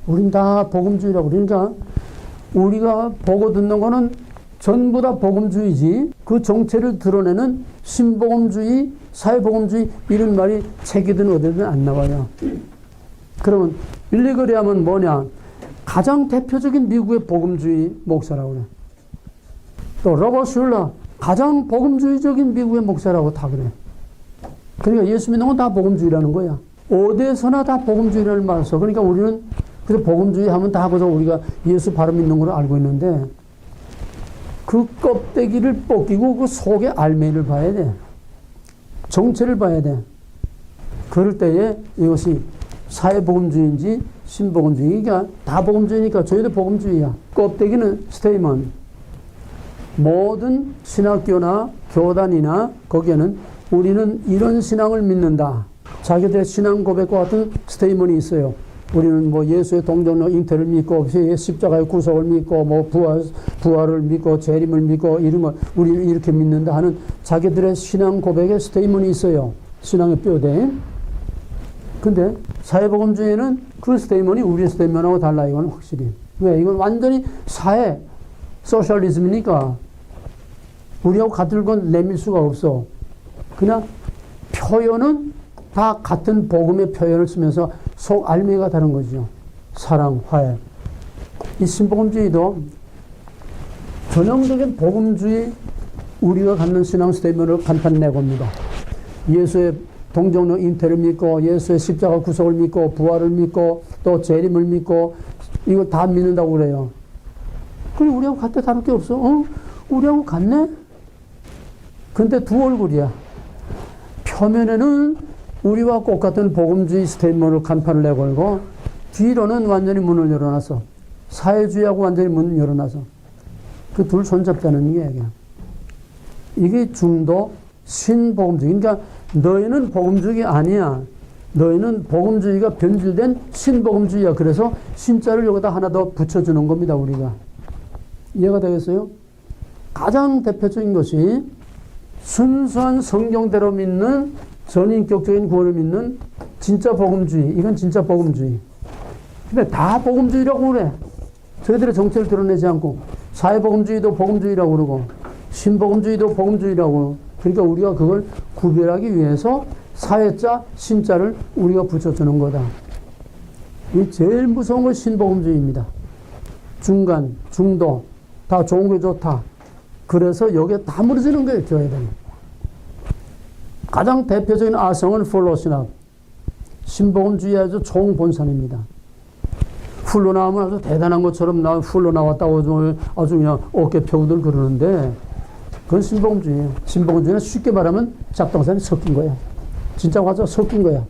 우린 다 복음주의라고. 그러니까 우리가 보고 듣는 거는 전부 다 복음주의지, 그 정체를 드러내는 신복음주의, 사회복음주의 이런 말이 책이든 어디든 안 나와요. 그러면 빌리 그레함은 뭐냐? 가장 대표적인 미국의 복음주의 목사라고 그래. 또 로버트 슐러 가장 복음주의적인 미국의 목사라고 다 그래. 그러니까 예수 믿는 건 다 복음주의라는 거야. 어디에서나 다 복음주의를 말써. 그러니까 우리는 그래서 복음주의 하면 다 거기서 우리가 예수 바로 믿는 걸로 알고 있는데, 그 껍데기를 벗기고 그 속의 알맹이를 봐야 돼. 정체를 봐야 돼. 그럴 때에 이것이 사회복음주의인지 신복음주의가 다 복음주의니까 저희도 복음주의야. 껍데기는 스테이먼. 모든 신학교나 교단이나 거기에는 우리는 이런 신앙을 믿는다. 자기들의 신앙 고백과 같은 스테이먼이 있어요. 우리는 뭐 예수의 동정력 잉태를 믿고 십자가의 구속을 믿고 뭐 부활을 믿고 재림을 믿고 이런 거 우리는 이렇게 믿는다 하는 자기들의 신앙 고백의 스테이먼이 있어요. 신앙의 뼈대. 근데 사회복음주의는 그 스테이먼이 우리의 스테이먼하고 달라. 이건 확실히. 왜? 이건 완전히 사회 소셜리즘이니까 우리하고 같은 건 내밀 수가 없어. 그냥 표현은 다 같은 복음의 표현을 쓰면서 속 알맹이가 다른 거죠. 사랑, 화해. 이 신복음주의도 전형적인 복음주의 우리가 갖는 신앙 스테이먼을 간판 내봅니다. 예수의 동정력 잉태를 믿고 예수의 십자가 구속을 믿고 부활을 믿고 또 재림을 믿고 이거 다 믿는다고 그래요. 그리고 우리하고 같아 다를 게 없어. 우리하고 같네? 근데 두 얼굴이야. 표면에는 우리와 똑같은 복음주의 스테이트먼을 간판을 내걸고 뒤로는 완전히 문을 열어놔서 사회주의하고 완전히 문을 열어놔서 그 둘 손잡자는 얘기야. 이게 중도 신복음주의. 그러니까 너희는 복음주의가 아니야. 너희는 복음주의가 변질된 신복음주의야. 그래서 신자를 여기다 하나 더 붙여주는 겁니다. 우리가. 이해가 되겠어요? 가장 대표적인 것이 순수한 성경대로 믿는 전인격적인 구원을 믿는 진짜 복음주의. 이건 진짜 복음주의. 근데 다 복음주의라고 그래. 저희들의 정체를 드러내지 않고 사회복음주의도 복음주의라고 그러고 신복음주의도 복음주의라고. 그러니까 우리가 그걸 구별하기 위해서 사회자, 신자를 우리가 붙여주는 거다. 이 제일 무서운 건 신복음주의입니다. 중간, 중도, 다 좋은 게 좋다. 그래서 여기에 다 무너지는 거예요, 교회들은. 가장 대표적인 아성은 폴로신학. 신복음주의 아주 총본산입니다. 흘러나오면 아주 대단한 것처럼 나 흘러나왔다고 아주 그냥 어깨 펴우들 그러는데 그건 신복음주의예요. 신복음주의는 쉽게 말하면 작동산이 섞인 거야. 진짜 맞아, 섞인 거야.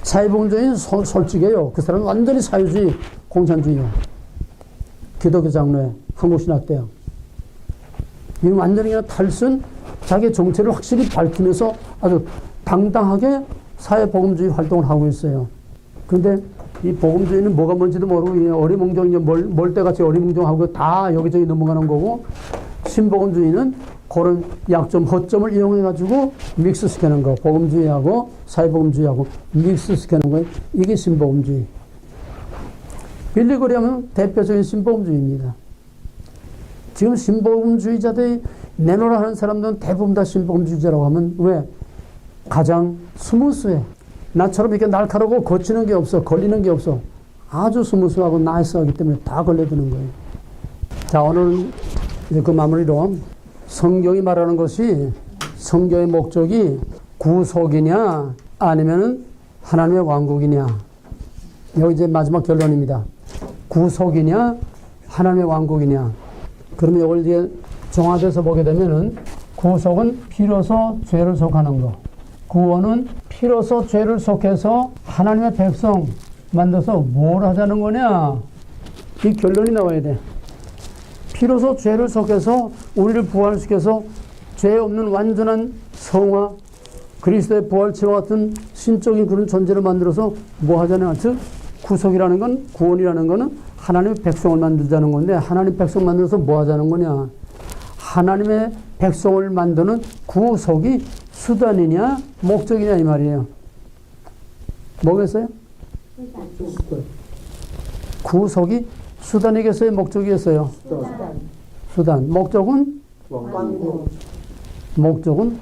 사회복음주의는 솔직해요. 그 사람은 완전히 사회주의, 공산주의야. 기독교 장로회, 한국신학대학. 이건 완전히 그냥 탈선, 자기 정체를 확실히 밝히면서 아주 당당하게 사회복음주의 활동을 하고 있어요. 그런데 이 복음주의는 뭐가 뭔지도 모르고 어리몽정, 멀때같이 어리몽정하고 다 여기저기 넘어가는 거고, 신복음주의는 그런 약점, 허점을 이용해가지고 믹스시키는 거. 복음주의하고 사회복음주의하고 믹스시키는 거예요. 이게 신복음주의. 빌리그레이엄은 대표적인 신복음주의입니다. 지금 신복음주의자들이 내놓으라 하는 사람들은 대부분 다 신복음주의자라고 하면 왜? 가장 스무스해. 나처럼 이렇게 날카롭고 거치는 게 없어. 걸리는 게 없어. 아주 스무스하고 나이스하기 때문에 다 걸려드는 거예요. 자, 오늘은 이제 그 마무리로 성경이 말하는 것이 성경의 목적이 구속이냐 아니면 하나님의 왕국이냐. 여기 이제 마지막 결론입니다. 구속이냐 하나님의 왕국이냐. 그러면 이걸 이제 종합해서 보게 되면은 구속은 피로서 죄를 속하는 거. 구원은 피로서 죄를 속해서 하나님의 백성 만들어서 뭘 하자는 거냐. 이 결론이 나와야 돼. 피로서 죄를 속해서 우리를 부활시켜서 죄 없는 완전한 성화, 그리스도의 부활체와 같은 신적인 그런 존재를 만들어서 뭐 하자냐. 즉 구속이라는 건, 구원이라는 거는 하나님의 백성을 만들자는 건데, 하나님 백성 만들어서 뭐 하자는 거냐. 하나님의 백성을 만드는 구속이 수단이냐 목적이냐 이 말이에요. 뭐겠어요? 구속이 수단이겠어요? 목적이겠어요? 수단. 목적은? 목적은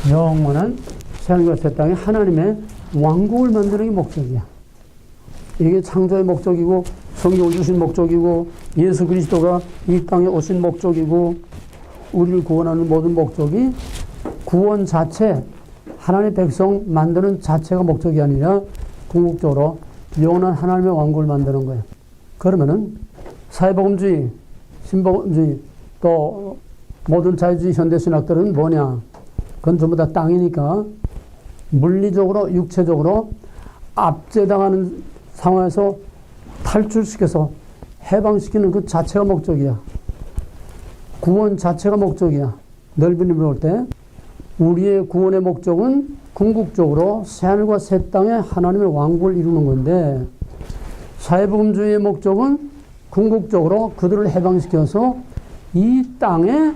영원한 새하늘과 새 땅에 하나님의 왕국을 만드는 게 목적이야. 이게 창조의 목적이고 성경을 주신 목적이고 예수 그리스도가 이 땅에 오신 목적이고 우리를 구원하는 모든 목적이 구원 자체, 하나님의 백성 만드는 자체가 목적이 아니라 궁극적으로 영원한 하나님의 왕국을 만드는 거예요. 그러면은 사회복음주의, 신복음주의, 또 모든 자유주의 현대신학들은 뭐냐? 그건 전부 다 땅이니까 물리적으로, 육체적으로 압제당하는 상황에서 탈출시켜서 해방시키는 그 자체가 목적이야. 구원 자체가 목적이야. 넓은 의미로 볼 때 우리의 구원의 목적은 궁극적으로 새하늘과 새 땅에 하나님의 왕국을 이루는 건데, 사회복음주의의 목적은 궁극적으로 그들을 해방시켜서 이 땅에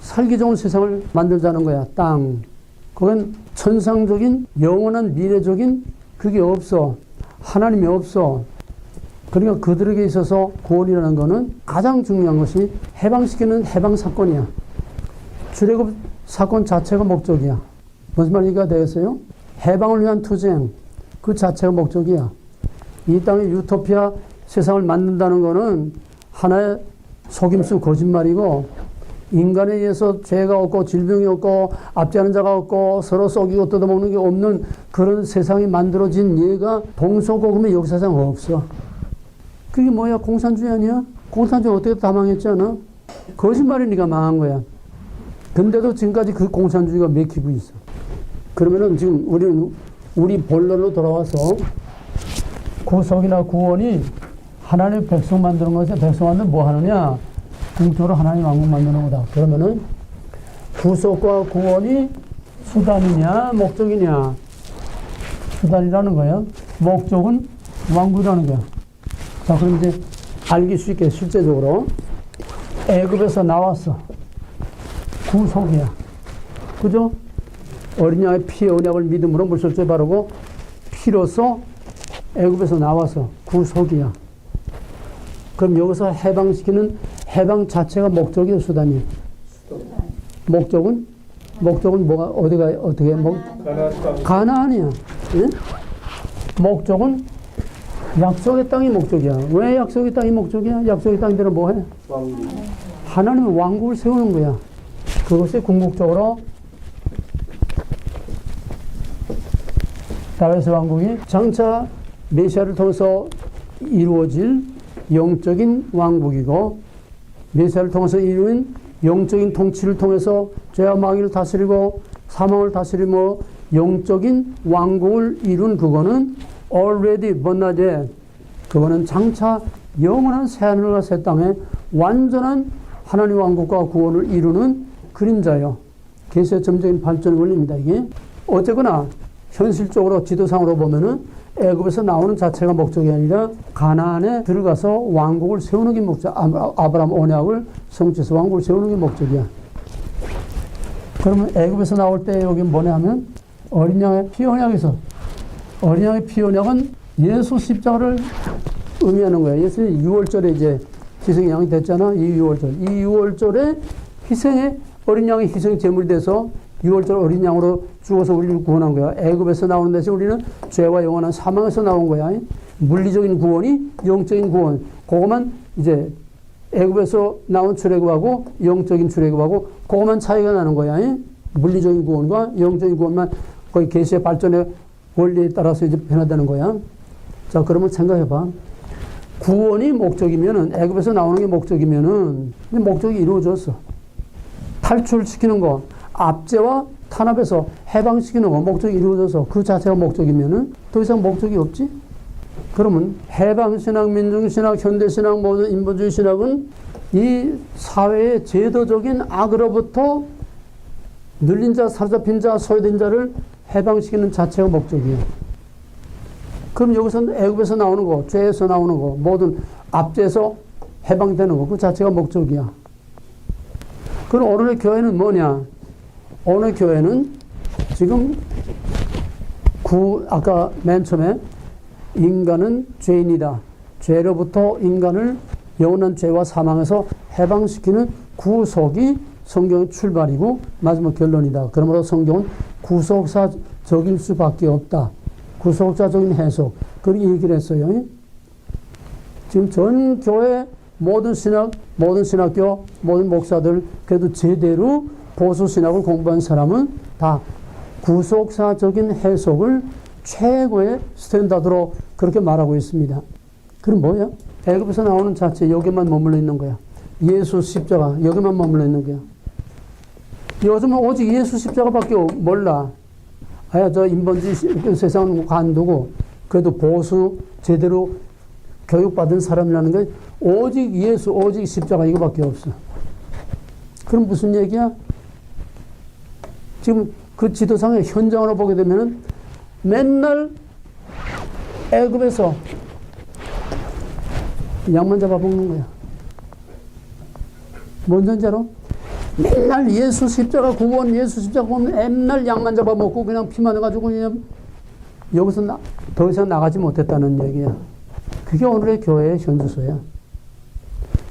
살기 좋은 세상을 만들자는 거야. 땅. 그건 천상적인 영원한 미래적인 그게 없어. 하나님이 없어. 그러니까 그들에게 있어서 구원이라는 거는 가장 중요한 것이 해방시키는 해방사건이야. 출애굽 사건 자체가 목적이야. 무슨 말인가 되겠어요? 해방을 위한 투쟁, 그 자체가 목적이야. 이 땅의 유토피아 세상을 만든다는 거는 하나의 속임수 거짓말이고, 인간에 의해서 죄가 없고 질병이 없고 압제하는 자가 없고 서로 썩이고 뜯어먹는 게 없는 그런 세상이 만들어진 예가 동서고금의 역사상 없어. 그게 뭐야? 공산주의 아니야? 공산주의 어떻게 다 망했잖아. 거짓말이니까 망한 거야. 근데도 지금까지 그 공산주의가 맥히고 있어. 그러면은 지금 우리 본론으로 돌아와서 구속이나 구원이 하나님의 백성 만드는 것에 백성 만드는 뭐 하느냐? 궁극적으로 하나님 왕국 만드는 거다. 그러면은 구속과 구원이 수단이냐 목적이냐? 수단이라는 거야. 목적은 왕국이라는 거야. 자, 그럼 이제 알기 쉽게 실제적으로 애굽에서 나왔어. 구속이야. 그죠? 어린 양의 피의 언약을 믿음으로 물설주에 바르고 피로써 애굽에서 나와서 구속이야. 그럼 여기서 해방시키는 해방 자체가 목적이야, 수단이야? 목적은 뭐가 어떻게 가나안이야. 예? 목적은 약속의 땅이 목적이야. 왜 약속의 땅이 목적이야? 약속의 땅들은 뭐해? 왕국. 하나님은 왕국을 세우는 거야. 그것이 궁극적으로 다윗의 왕국이 장차 메시아를 통해서 이루어질 영적인 왕국이고, 메시아를 통해서 이루어진 영적인 통치를 통해서 죄와 마귀를 다스리고 사망을 다스리며 영적인 왕국을 이룬 그거는 already but not yet. 그거는 장차 영원한 새하늘과 새 땅에 완전한 하나님 왕국과 구원을 이루는 그림자요. 계시의 점적인 발전의 원리입니다. 이게 어쨌거나 현실적으로 지도상으로 보면은 애굽에서 나오는 자체가 목적이 아니라 가나안에 들어가서 왕국을 세우는 게 목적. 아브라함 언약을 성취해서 왕국을 세우는 게 목적이야. 그러면 애굽에서 나올 때 여기 뭐냐 하면 어린 양의 피 언약에서, 어린 양의 피 언약은 예수 십자가를 의미하는 거야. 예수님 6월절에 이제 희생 양이 됐잖아. 이 6월절. 이 6월절에 희생의 어린 양이 희생 제물이 돼서 6월절 어린 양으로 죽어서 우리를 구원한 거야. 애굽에서 나오는 데서 우리는 죄와 영원한 사망에서 나온 거야. 물리적인 구원이 영적인 구원. 그거만 이제 애굽에서 나온 출애굽하고 영적인 출애굽하고 그거만 차이가 나는 거야. 물리적인 구원과 영적인 구원만 거의 계시의 발전의 원리에 따라서 이제 변화되는 거야. 자, 그러면 생각해봐. 구원이 목적이면은, 애굽에서 나오는 게 목적이면은 목적이 이루어졌어. 탈출시키는 거, 압제와 탄압에서 해방시키는 거, 목적이 이루어져서 그 자체가 목적이면은 더 이상 목적이 없지? 그러면 해방신학, 민중신학, 현대신학, 모든 인본주의 신학은 이 사회의 제도적인 악으로부터 눌린 자, 사로잡힌 자, 소외된 자를 해방시키는 자체가 목적이에요. 그럼 여기서 애굽에서 나오는 거, 죄에서 나오는 거, 모든 압제에서 해방되는 거, 그 자체가 목적이야. 그럼 오늘의 교회는 뭐냐? 오늘 교회는 지금 아까 맨 처음에 인간은 죄인이다. 죄로부터 인간을 영원한 죄와 사망에서 해방시키는 구속이 성경의 출발이고 마지막 결론이다. 그러므로 성경은 구속사적일 수밖에 없다. 구속사적인 해석. 그렇게 얘기를 했어요. 지금 전 교회 모든 신학, 모든 신학교, 모든 목사들 그래도 제대로 보수신학을 공부한 사람은 다 구속사적인 해석을 최고의 스탠다드로 그렇게 말하고 있습니다. 그럼 뭐야? 애굽에서 나오는 자체 여기만 머물러 있는 거야. 예수 십자가 여기만 머물러 있는 거야. 요즘은 오직 예수 십자가밖에 몰라. 저 인본주의 세상은 관두고 그래도 보수 제대로 교육받은 사람이라는 게 오직 예수, 오직 십자가 이거밖에 없어. 그럼 무슨 얘기야? 지금 그 지도상의 현장으로 보게 되면은 맨날 애굽에서 양만 잡아먹는 거야. 뭔 전제로? 맨날 예수 십자가 구원, 예수 십자가 구원, 맨날 양만 잡아먹고 그냥 피만 해가지고 그냥 여기서 더 이상 나가지 못했다는 얘기야. 그게 오늘의 교회의 현주소야.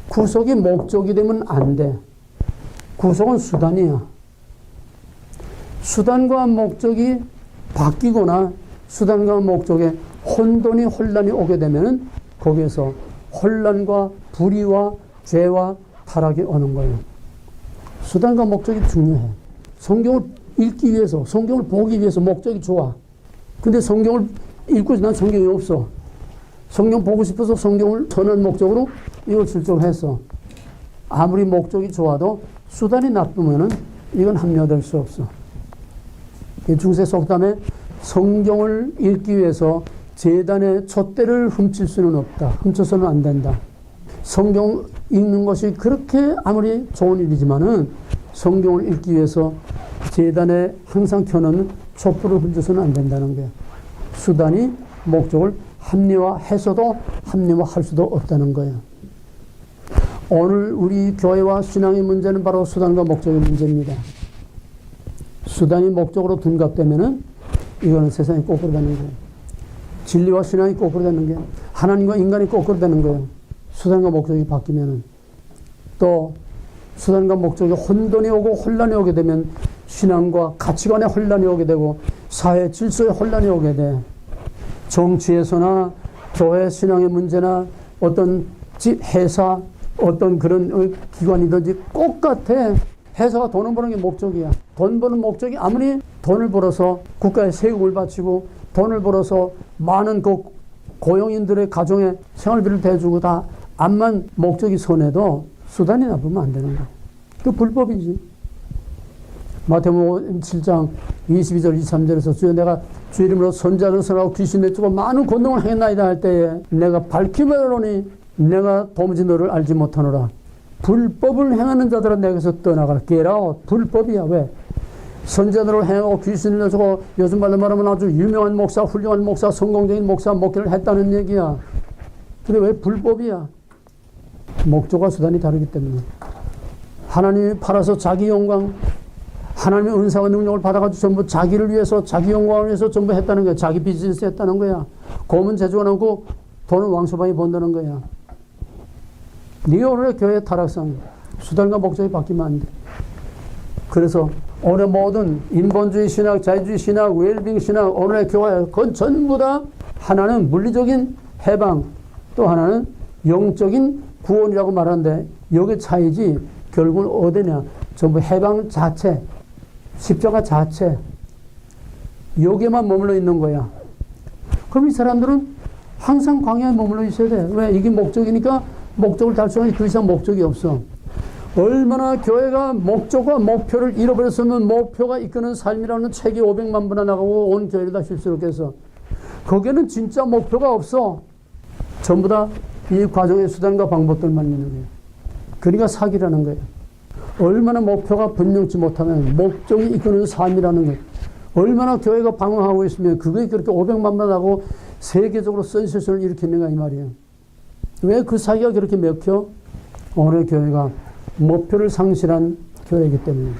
구속이 목적이 되면 안 돼. 구속은 수단이야. 수단과 목적이 바뀌거나 수단과 목적에 혼돈이 오게 되면 거기에서 혼란과 불의와 죄와 타락이 오는 거예요. 수단과 목적이 중요해. 성경을 읽기 위해서, 성경을 보기 위해서 목적이 좋아. 근데 성경을 읽고 난 성경이 없어. 성경 보고 싶어서 성경을 전한 목적으로 이걸 출적했어. 아무리 목적이 좋아도 수단이 나쁘면은 이건 합리화될 수 없어. 중세 속담에 성경을 읽기 위해서 제단의 촛대를 훔칠 수는 없다. 훔쳐서는 안 된다. 성경 읽는 것이 그렇게 아무리 좋은 일이지만은 성경을 읽기 위해서 제단에 항상 켜놓은 촛불을 훔쳐서는 안 된다는 거예요. 수단이 목적을 합리화해서도 합리화할 수도 없다는 거예요. 오늘 우리 교회와 신앙의 문제는 바로 수단과 목적의 문제입니다. 수단이 목적으로 둔갑되면은 이거는 세상이 거꾸로 되는 거예요. 진리와 신앙이 거꾸로 되는 거예요. 하나님과 인간이 거꾸로 되는 거예요. 수단과 목적이 바뀌면은. 또 수단과 목적이 혼돈이 오고 혼란이 오게 되면 신앙과 가치관의 혼란이 오게 되고 사회 질서의 혼란이 오게 돼. 정치에서나 교회 신앙의 문제나 어떤 회사, 어떤 그런 기관이든지 똑같아. 회사가 돈을 버는 게 목적이야. 돈 버는 목적이 아무리 돈을 벌어서 국가에 세금을 바치고 돈을 벌어서 많은 그 고용인들의 가정에 생활비를 대주고 다 암만 목적이 선해도 수단이 나쁘면 안 되는 거야. 그 불법이지. 마태복음 7장 22절 23절에서 주여 내가 주 이름으로 선자를 선하고 귀신 내쫓고 많은 권능을 행했나이다 할 때에 내가 밝히 말하노니 내가 도무지 너를 알지 못하노라. 불법을 행하는 자들은 내게서 떠나가라. Get out. 불법이야. 왜? 선자들을 행하고 귀신을 내쫓고 요즘 말로 말하면 아주 유명한 목사, 훌륭한 목사, 성공적인 목사, 목회를 했다는 얘기야. 근데 왜 불법이야? 목적과 수단이 다르기 때문에. 하나님이 팔아서 자기 영광, 하나님의 은사와 능력을 받아가지고 전부 자기를 위해서, 자기 영광을 위해서 전부 했다는 거야. 자기 비즈니스 했다는 거야. 고문 제조하고 돈을 왕소방이 번다는 거야. 네가 오늘의 교회의 타락상, 수단과 목적이 바뀌면 안 돼. 그래서 오늘 모든 인본주의 신학, 자유주의 신학, 웰빙 신학, 오늘의 교회, 그건 전부 다 하나는 물리적인 해방, 또 하나는 영적인 구원이라고 말하는데 여기 차이지 결국은 어디냐? 전부 해방 자체, 십자가 자체, 여기에만 머물러 있는 거야. 그럼 이 사람들은 항상 광야에 머물러 있어야 돼. 왜? 이게 목적이니까 목적을 달성하니 그 이상 목적이 없어. 얼마나 교회가 목적과 목표를 잃어버렸으면 목표가 이끄는 삶이라는 책이 500만 부나 나가고 온 교회를 다 휩쓸었게 해서 거기에는 진짜 목표가 없어. 전부 다 이 과정의 수단과 방법들만 있는 거예요. 그러니까 사기라는 거예요. 얼마나 목표가 분명치 못하면 목적이 이끄는 삶이라는 거예요. 얼마나 교회가 방황하고 있으면 그게 그렇게 500만 부 나가고 세계적으로 센세이션을 일으키는가 이 말이에요. 왜 그 사기가 그렇게 먹혀? 오늘 교회가 목표를 상실한 교회이기 때문에.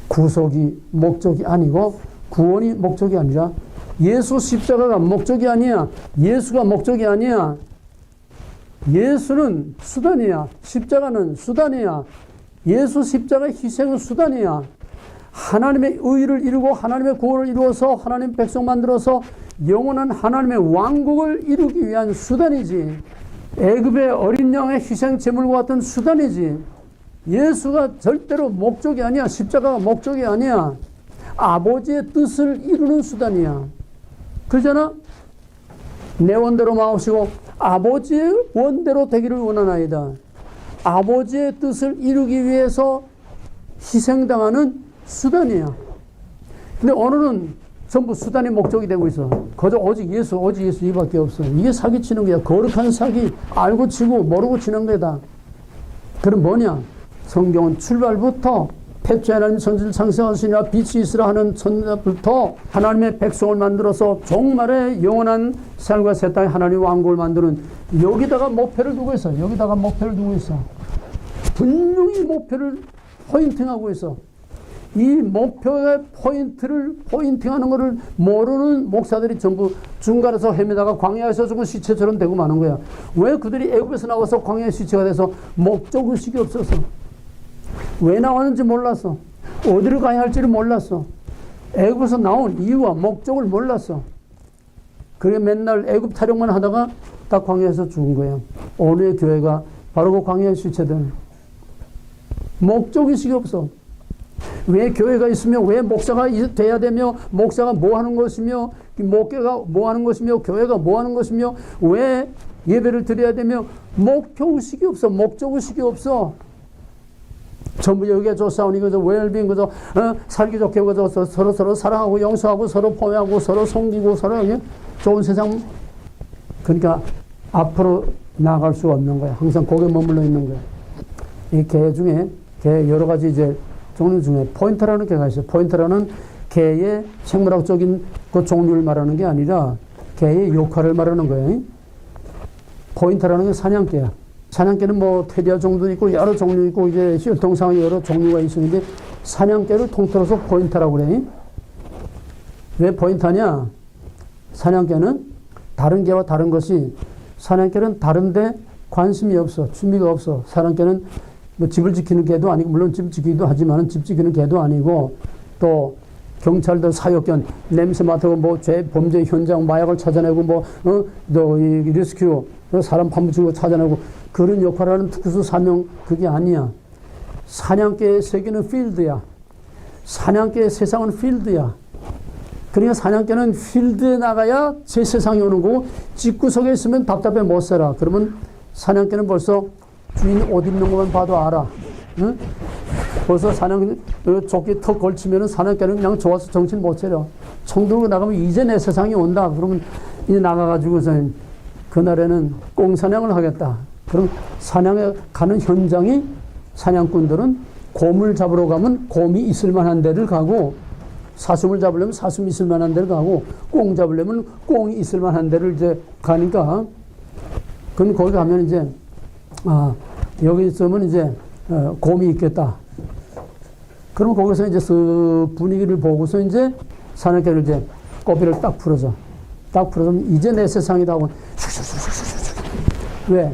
구속이 목적이 아니고 구원이 목적이 아니라 예수 십자가가 목적이 아니야. 예수가 목적이 아니야. 예수는 수단이야. 십자가는 수단이야. 예수 십자가의 희생은 수단이야. 하나님의 의를 이루고 하나님의 구원을 이루어서 하나님 백성 만들어서 영원한 하나님의 왕국을 이루기 위한 수단이지. 애굽의 어린 양의 희생 제물과 같은 수단이지. 예수가 절대로 목적이 아니야. 십자가가 목적이 아니야. 아버지의 뜻을 이루는 수단이야. 그러잖아. 내 원대로 마옵시고 아버지의 원대로 되기를 원하나이다. 아버지의 뜻을 이루기 위해서 희생당하는 수단이야. 근데 오늘은 전부 수단이 목적이 되고 있어. 거저 오직 예수 이밖에 없어. 이게 사기치는 거야. 거룩한 사기. 알고 치고 모르고 치는 거다. 그럼 뭐냐? 성경은 출발부터 태초에 하나님 천지를 창세하시니라 빛이 있으라 하는 천부터 하나님의 백성을 만들어서 종말의 영원한 삶과 새 땅에 하나님 왕국을 만드는 여기다가 목표를 두고 있어. 여기다가 목표를 두고 있어. 분명히 목표를 포인팅하고 있어. 이 목표의 포인트를 포인팅하는 것을 모르는 목사들이 전부 중간에서 헤매다가 광야에서 죽은 시체처럼 되고 마는 거야. 왜 그들이 애굽에서 나와서 광야의 시체가 돼서 목적의식이 없어서 왜 나왔는지 몰랐어. 어디를 가야 할지를 몰랐어. 애굽에서 나온 이유와 목적을 몰랐어. 그게 맨날 애굽 타령만 하다가 다 광야에서 죽은 거야. 오늘의 교회가 바로 그 광야의 시체들. 목적의식이 없어. 왜 교회가 있으며 왜 목사가 돼야 되며 목사가 뭐 하는 것이며 목회가 뭐 하는 것이며 교회가 뭐 하는 것이며 왜 예배를 드려야 되며 목표의식이 없어. 목적의식이 없어. 전부 여기에 조사오니 그저 웰빙 그저 살기 좋게 그저 서로 사랑하고 용서하고 서로 포용하고 서로 섬기고 서로 좋은 세상. 그러니까 앞으로 나아갈 수가 없는 거야. 항상 거기에 머물러 있는 거야. 이 개 중에 개 여러 가지 이제 종류 중에 포인터라는 개가 있어요. 포인터라는 개의 생물학적인 그 종류를 말하는 게 아니라 개의 역할을 말하는 거예요. 포인터라는 게 사냥개야. 사냥개는 뭐 테리아 종도 있고 여러 종류 있고 이제 혈통상의 여러 종류가 있는데 사냥개를 통틀어서 포인터라고 그래. 왜 포인터냐? 사냥개는 다른 개와 다른 것이 사냥개는 다른데 관심이 없어. 취미가 없어. 사냥개는 뭐 집을 지키는 개도 아니고 물론 집 지키기도 하지만 집 지키는 개도 아니고 또 경찰들 사역견 냄새 맡고 뭐 범죄 현장 마약을 찾아내고 이 리스큐 사람 파묻힌 거 찾아내고 그런 역할을 하는 특수 사명 그게 아니야. 사냥개의 세계는 필드야. 사냥개의 세상은 필드야. 그러니까 사냥개는 필드에 나가야 제 세상이 오는 거고 집구석에 있으면 답답해 못 살아. 그러면 사냥개는 벌써 주인이 옷 입는 것만 봐도 알아. 응? 벌써 조끼 턱 걸치면은 사냥개는 그냥 좋아서 정신 못 차려. 총 들고 나가면 이제 내 세상이 온다. 그러면 이제 나가가지고서 그날에는 꽁사냥을 하겠다. 그럼 사냥에 가는 현장이 사냥꾼들은 곰을 잡으러 가면 곰이 있을 만한 데를 가고 사슴을 잡으려면 사슴이 있을 만한 데를 가고 꽁 잡으려면 꽁이 있을 만한 데를 이제 가니까 그럼 거기 가면 이제 여기 있으면 이제 곰이 있겠다. 그럼 거기서 이제 분위기를 보고서 이제 사냥개를 이제 꼬비를 딱 풀어서 이제 내 세상이다 하고 슉슉슉슉슉슉. 왜?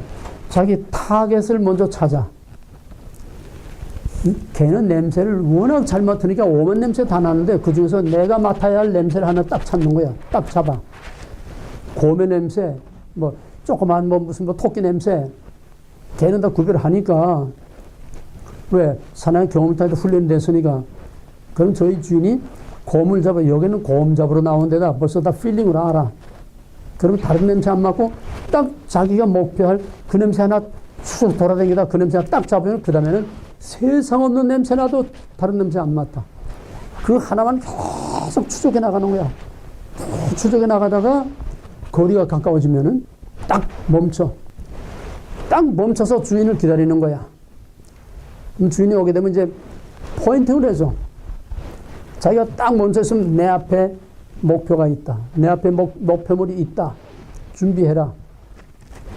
자기 타겟을 먼저 찾아. 걔는 냄새를 워낙 잘 맡으니까 오만 냄새 다 나는데 그 중에서 내가 맡아야 할 냄새를 하나 딱 찾는 거야. 딱 잡아. 곰의 냄새, 조그만 무슨 토끼 냄새. 걔는 다 구별하니까. 왜? 사냥 경험을 타도 훈련됐으니까. 그럼 저희 주인이 곰을 잡아. 여기는 곰 잡으러 나온 데다 벌써 다 필링으로 알아. 그럼 다른 냄새 안 맡고 딱 자기가 목표할 그 냄새 하나 쑥 돌아다니다 그 냄새 하나 딱 잡으면 그 다음에는 세상 없는 냄새 나도 다른 냄새 안 맡아. 그 하나만 계속 추적해 나가는 거야. 추적해 나가다가 거리가 가까워지면은 딱 멈춰. 딱 멈춰서 주인을 기다리는 거야. 그럼 주인이 오게 되면 이제 포인팅을 해줘. 자기가 딱 멈춰 있으면 내 앞에 목표가 있다. 내 앞에 목표물이 있다. 준비해라.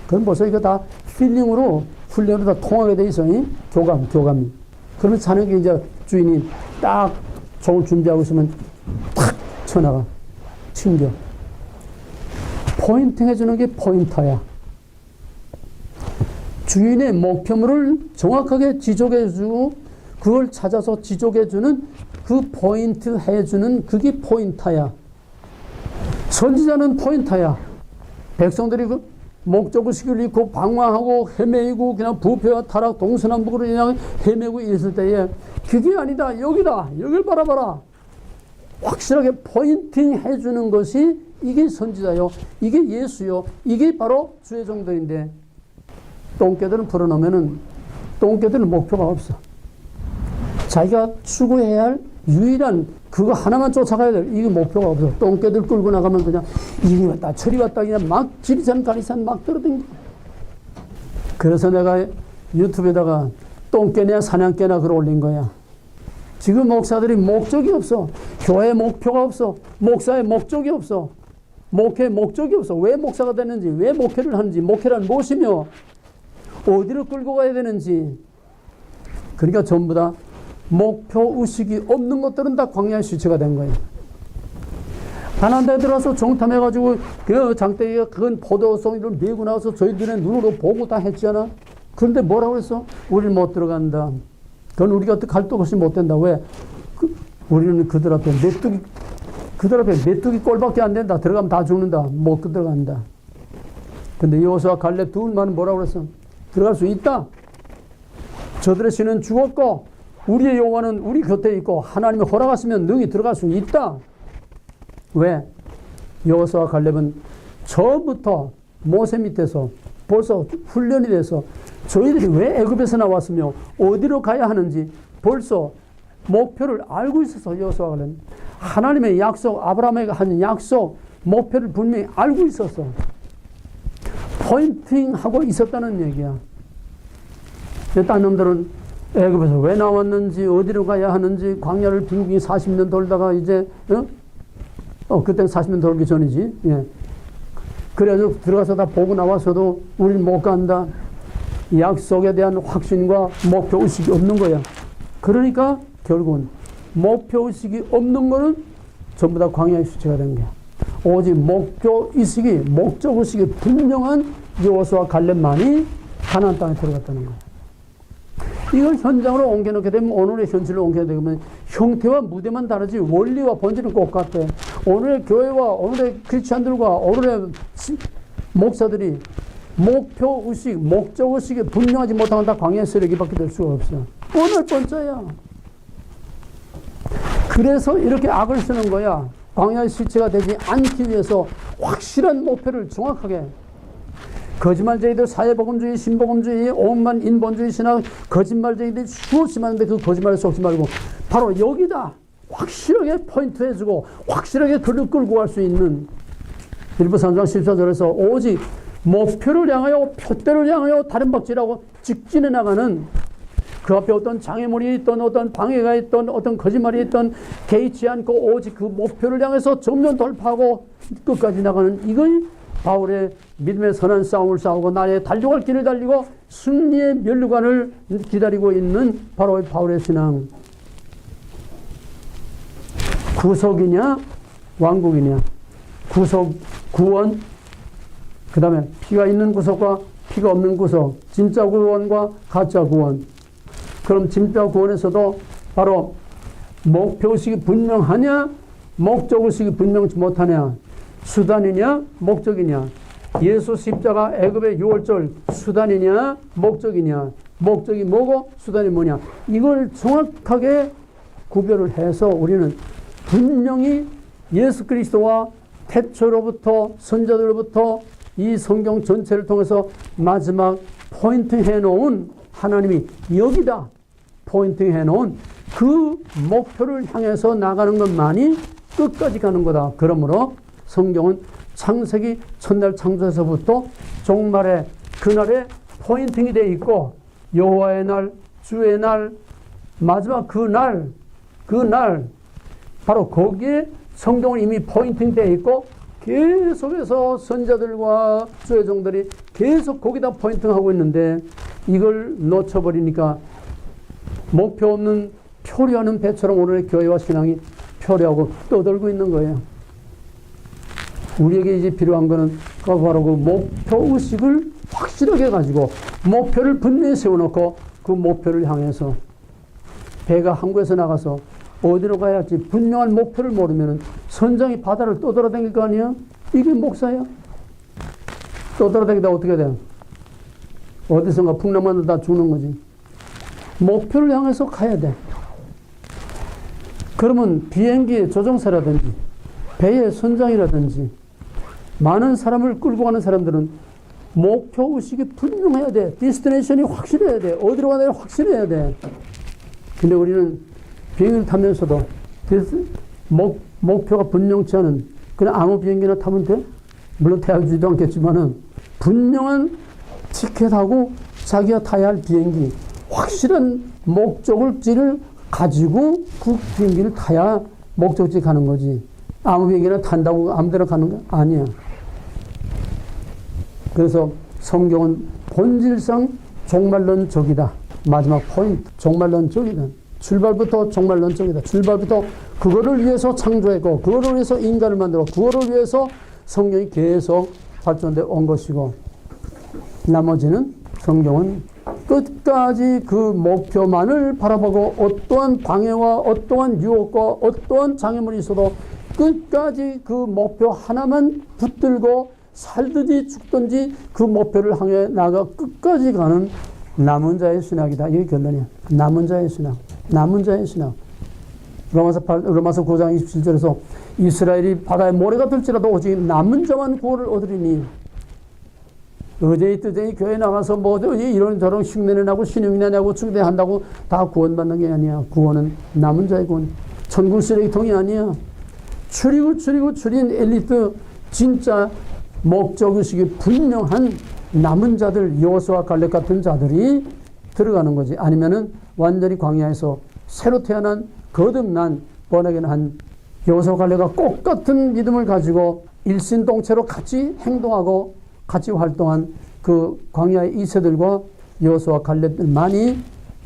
그럼 벌써 이거 다 필링으로 훈련으로 다 통하게 돼 있어. 교감이. 그러면 사냥개 이제 주인이 딱 총을 준비하고 있으면 탁 쳐나가. 튕겨. 포인팅 해주는 게 포인터야. 주인의 목표물을 정확하게 지적해주고 그걸 찾아서 지적해주는 그 포인트 해주는 그게 포인터야. 선지자는 포인터야. 백성들이 그 목적의식을 잃고 방황하고 헤매이고 그냥 부패와 타락 동서남북으로 그냥 헤매고 있을 때에 그게 아니다. 여기다. 여길 바라봐라. 확실하게 포인팅 해주는 것이 이게 선지자요. 이게 예수요. 이게 바로 주의 종들인데 똥개들은 풀어놓으면은 똥개들은 목표가 없어. 자기가 추구해야 할 유일한 그거 하나만 쫓아가야 돼. 이게 목표가 없어. 똥개들 끌고 나가면 그냥 이리 왔다 저리 왔다 그냥 막 지리산 가리산 막 떨어댕겨. 그래서 내가 유튜브에다가 똥개냐 사냥개나 글 올린 거야. 지금 목사들이 목적이 없어. 교회 목표가 없어. 목사의 목적이 없어. 목회의 목적이 없어. 왜 목사가 되는지, 왜 목회를 하는지, 목회란 무엇이며 어디로 끌고 가야 되는지. 그러니까 전부 다 목표의식이 없는 것들은 다 광야의 시체가 된 거예요. 가나안 땅에 들어가서 정탐해가지고 그 장대기가 그건 포도송이를 메고 나와서 저희들의 눈으로 보고 다 했잖아. 그런데 뭐라고 했어? 우리는 못 들어간다. 그건 우리가 갈 것이 못 된다. 왜? 우리는 그들 앞에 메뚜기 꼴밖에 안 된다. 들어가면 다 죽는다. 못 들어간다. 근데 여호수아 갈렙 둘만 뭐라고 그랬어? 들어갈 수 있다. 저들의 신은 죽었고 우리의 여호와는 우리 곁에 있고 하나님이 허락하시면 능히 들어갈 수 있다. 왜? 여호수아 갈렙은 처음부터 모세 밑에서 벌써 훈련이 돼서 저희들이 왜 애굽에서 나왔으며 어디로 가야 하는지 벌써 목표를 알고 있어서 여호수아 갈렙 하나님의 약속, 아브라함에게 한 약속 목표를 분명히 알고 있었어. 포인팅하고 있었다는 얘기야. 딴 놈들은 애굽에서 왜 나왔는지 어디로 가야 하는지 광야를 빙빙 40년 돌다가 이제 그때는 40년 돌기 전이지. 예. 그래서 들어가서 다 보고 나와서도 우리는 못 간다. 약속에 대한 확신과 목표의식이 없는 거야. 그러니까 결국은 목표의식이 없는 거는 전부 다 광야의 수치가 된 거야. 오직 목적의식이 분명한 여호수아 갈렙만이 가나안 땅에 들어갔다는 거야. 이걸 현장으로 옮겨놓게 되면 오늘의 현실로 옮겨야 되면 형태와 무대만 다르지 원리와 본질은 똑같아. 오늘의 교회와 오늘의 크리스찬들과 오늘의 목사들이 목표 의식, 목적 의식이 분명하지 못하면 다 광야의 쓰레기밖에 될 수가 없어. 오늘 번째야. 그래서 이렇게 악을 쓰는 거야. 광야의 시체가 되지 않기 위해서 확실한 목표를 정확하게. 거짓말쟁이들, 사회복음주의, 신복음주의, 오만 인본주의 신학, 거짓말쟁이들이 수없이 많은데 그 거짓말에 속지 말고 바로 여기다 확실하게 포인트 해주고 확실하게 그를 끌고 갈 수 있는 빌립보 3장 14절에서 오직 목표를 향하여 표대를 향하여 다른 박질하고 직진해 나가는 그 앞에 어떤 장애물이 있던 어떤 방해가 있던 어떤 거짓말이 있던 개의치 않고 오직 그 목표를 향해서 정면 돌파하고 끝까지 나가는 이걸 바울의 믿음의 선한 싸움을 싸우고 나의 달려갈 길을 달리고 승리의 면류관을 기다리고 있는 바로 바울의 신앙. 구속이냐 왕국이냐. 구속, 구원, 그 다음에 피가 있는 구속과 피가 없는 구속, 진짜 구원과 가짜 구원. 그럼 진짜 구원에서도 바로 목표의식이 분명하냐 목적의식이 분명치 못하냐, 수단이냐 목적이냐, 예수 십자가 애굽의 6월절 수단이냐 목적이냐, 목적이 뭐고 수단이 뭐냐, 이걸 정확하게 구별을 해서 우리는 분명히 예수 그리스도와 태초로부터 선자들로부터 이 성경 전체를 통해서 마지막 포인팅 해놓은 하나님이 여기다 포인팅 해놓은 그 목표를 향해서 나가는 것만이 끝까지 가는 거다. 그러므로 성경은 창세기 첫날 창조에서부터 종말의 그날에 포인팅이 되어 있고 여호와의 날, 주의 날, 마지막 그날 바로 거기에 성경은 이미 포인팅 되어 있고 계속해서 선자들과 주의 종들이 계속 거기다 포인팅하고 있는데 이걸 놓쳐버리니까 목표 없는 표류하는 배처럼 오늘의 교회와 신앙이 표류하고 떠돌고 있는 거예요. 우리에게 이제 필요한 거는 바로 그 목표의식을 확실하게 가지고 목표를 분명히 세워놓고 그 목표를 향해서 배가 항구에서 나가서 어디로 가야 할지 분명한 목표를 모르면 선장이 바다를 떠돌아다닐 거 아니야? 이게 목사야? 떠돌아다니다 어떻게 돼? 어디선가 풍랑만 다 죽는 거지. 목표를 향해서 가야 돼. 그러면 비행기의 조종사라든지 배의 선장이라든지 많은 사람을 끌고 가는 사람들은 목표의식이 분명해야 돼. 디스티네이션이 확실해야 돼. 어디로 가야 확실해야 돼. 근데 우리는 비행기를 타면서도 목표가 분명치 않은 그냥 아무 비행기나 타면 돼? 물론 태워주지도 않겠지만은 분명한 티켓하고 자기가 타야 할 비행기 확실한 목적지를 가지고 그 비행기를 타야 목적지 가는 거지. 아무 비행기나 탄다고 아무 데나 가는 거 아니야. 그래서 성경은 본질상 종말론적이다. 마지막 포인트, 종말론적이다. 출발부터 종말론적이다. 출발부터 그거를 위해서 창조했고 그거를 위해서 인간을 만들고 그거를 위해서 성경이 계속 발전돼 온 것이고 나머지는 성경은 끝까지 그 목표만을 바라보고 어떠한 방해와 어떠한 유혹과 어떠한 장애물이 있어도 끝까지 그 목표 하나만 붙들고 살든지 죽든지 그 목표를 향해 나가 끝까지 가는 남은 자의 신학이다. 이게 결론이야. 남은 자의 신학. 남은 자의 신학. 로마서 9장 27절에서 이스라엘이 바다에 모래가 들지라도 오직 남은 자만 구원을 얻으리니 어제이 뜨제이 교회 나가서 뭐 이런저런 흉내내 나고 신용이나 내고 충대한다고 다 구원받는 게 아니야. 구원은 남은 자의 구원. 천국 쓰레기통이 아니야. 줄인 엘리트 진짜 목적의식이 분명한 남은 자들 여호수아 갈렙 같은 자들이 들어가는 거지. 아니면은 완전히 광야에서 새로 태어난 거듭난 번역한 여호수아 갈렙과 똑같은 믿음을 가지고 일신동체로 같이 행동하고 같이 활동한 그 광야의 이세들과 여호수아 갈렙들만이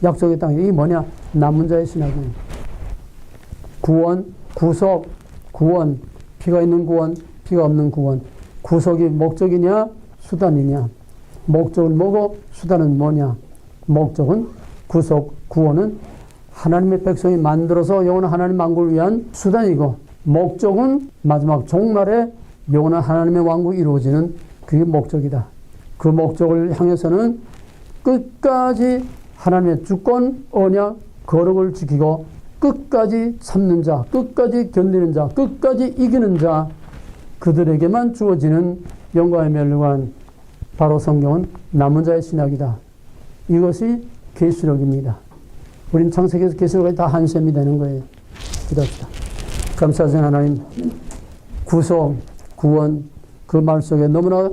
약속의 땅에 이게 뭐냐? 남은 자의 신학이에요. 구원, 구속, 구원, 피가 있는 구원, 피가 없는 구원. 구속이 목적이냐 수단이냐. 목적은 뭐고 수단은 뭐냐. 목적은 구속, 구원은 하나님의 백성이 만들어서 영원한 하나님 만국을 위한 수단이고 목적은 마지막 종말에 영원한 하나님의 왕국이 이루어지는 그게 목적이다. 그 목적을 향해서는 끝까지 하나님의 주권, 언약, 거룩을 지키고 끝까지 참는 자, 끝까지 견디는 자, 끝까지 이기는 자, 그들에게만 주어지는 영광의 멸류관, 바로 성경은 남은 자의 신학이다. 이것이 계시록입니다. 우린 창세기에서 계시록까지 다 한 셈이 되는 거예요. 기도합시다. 감사하신 하나님, 구속, 구원, 그 말 속에 너무나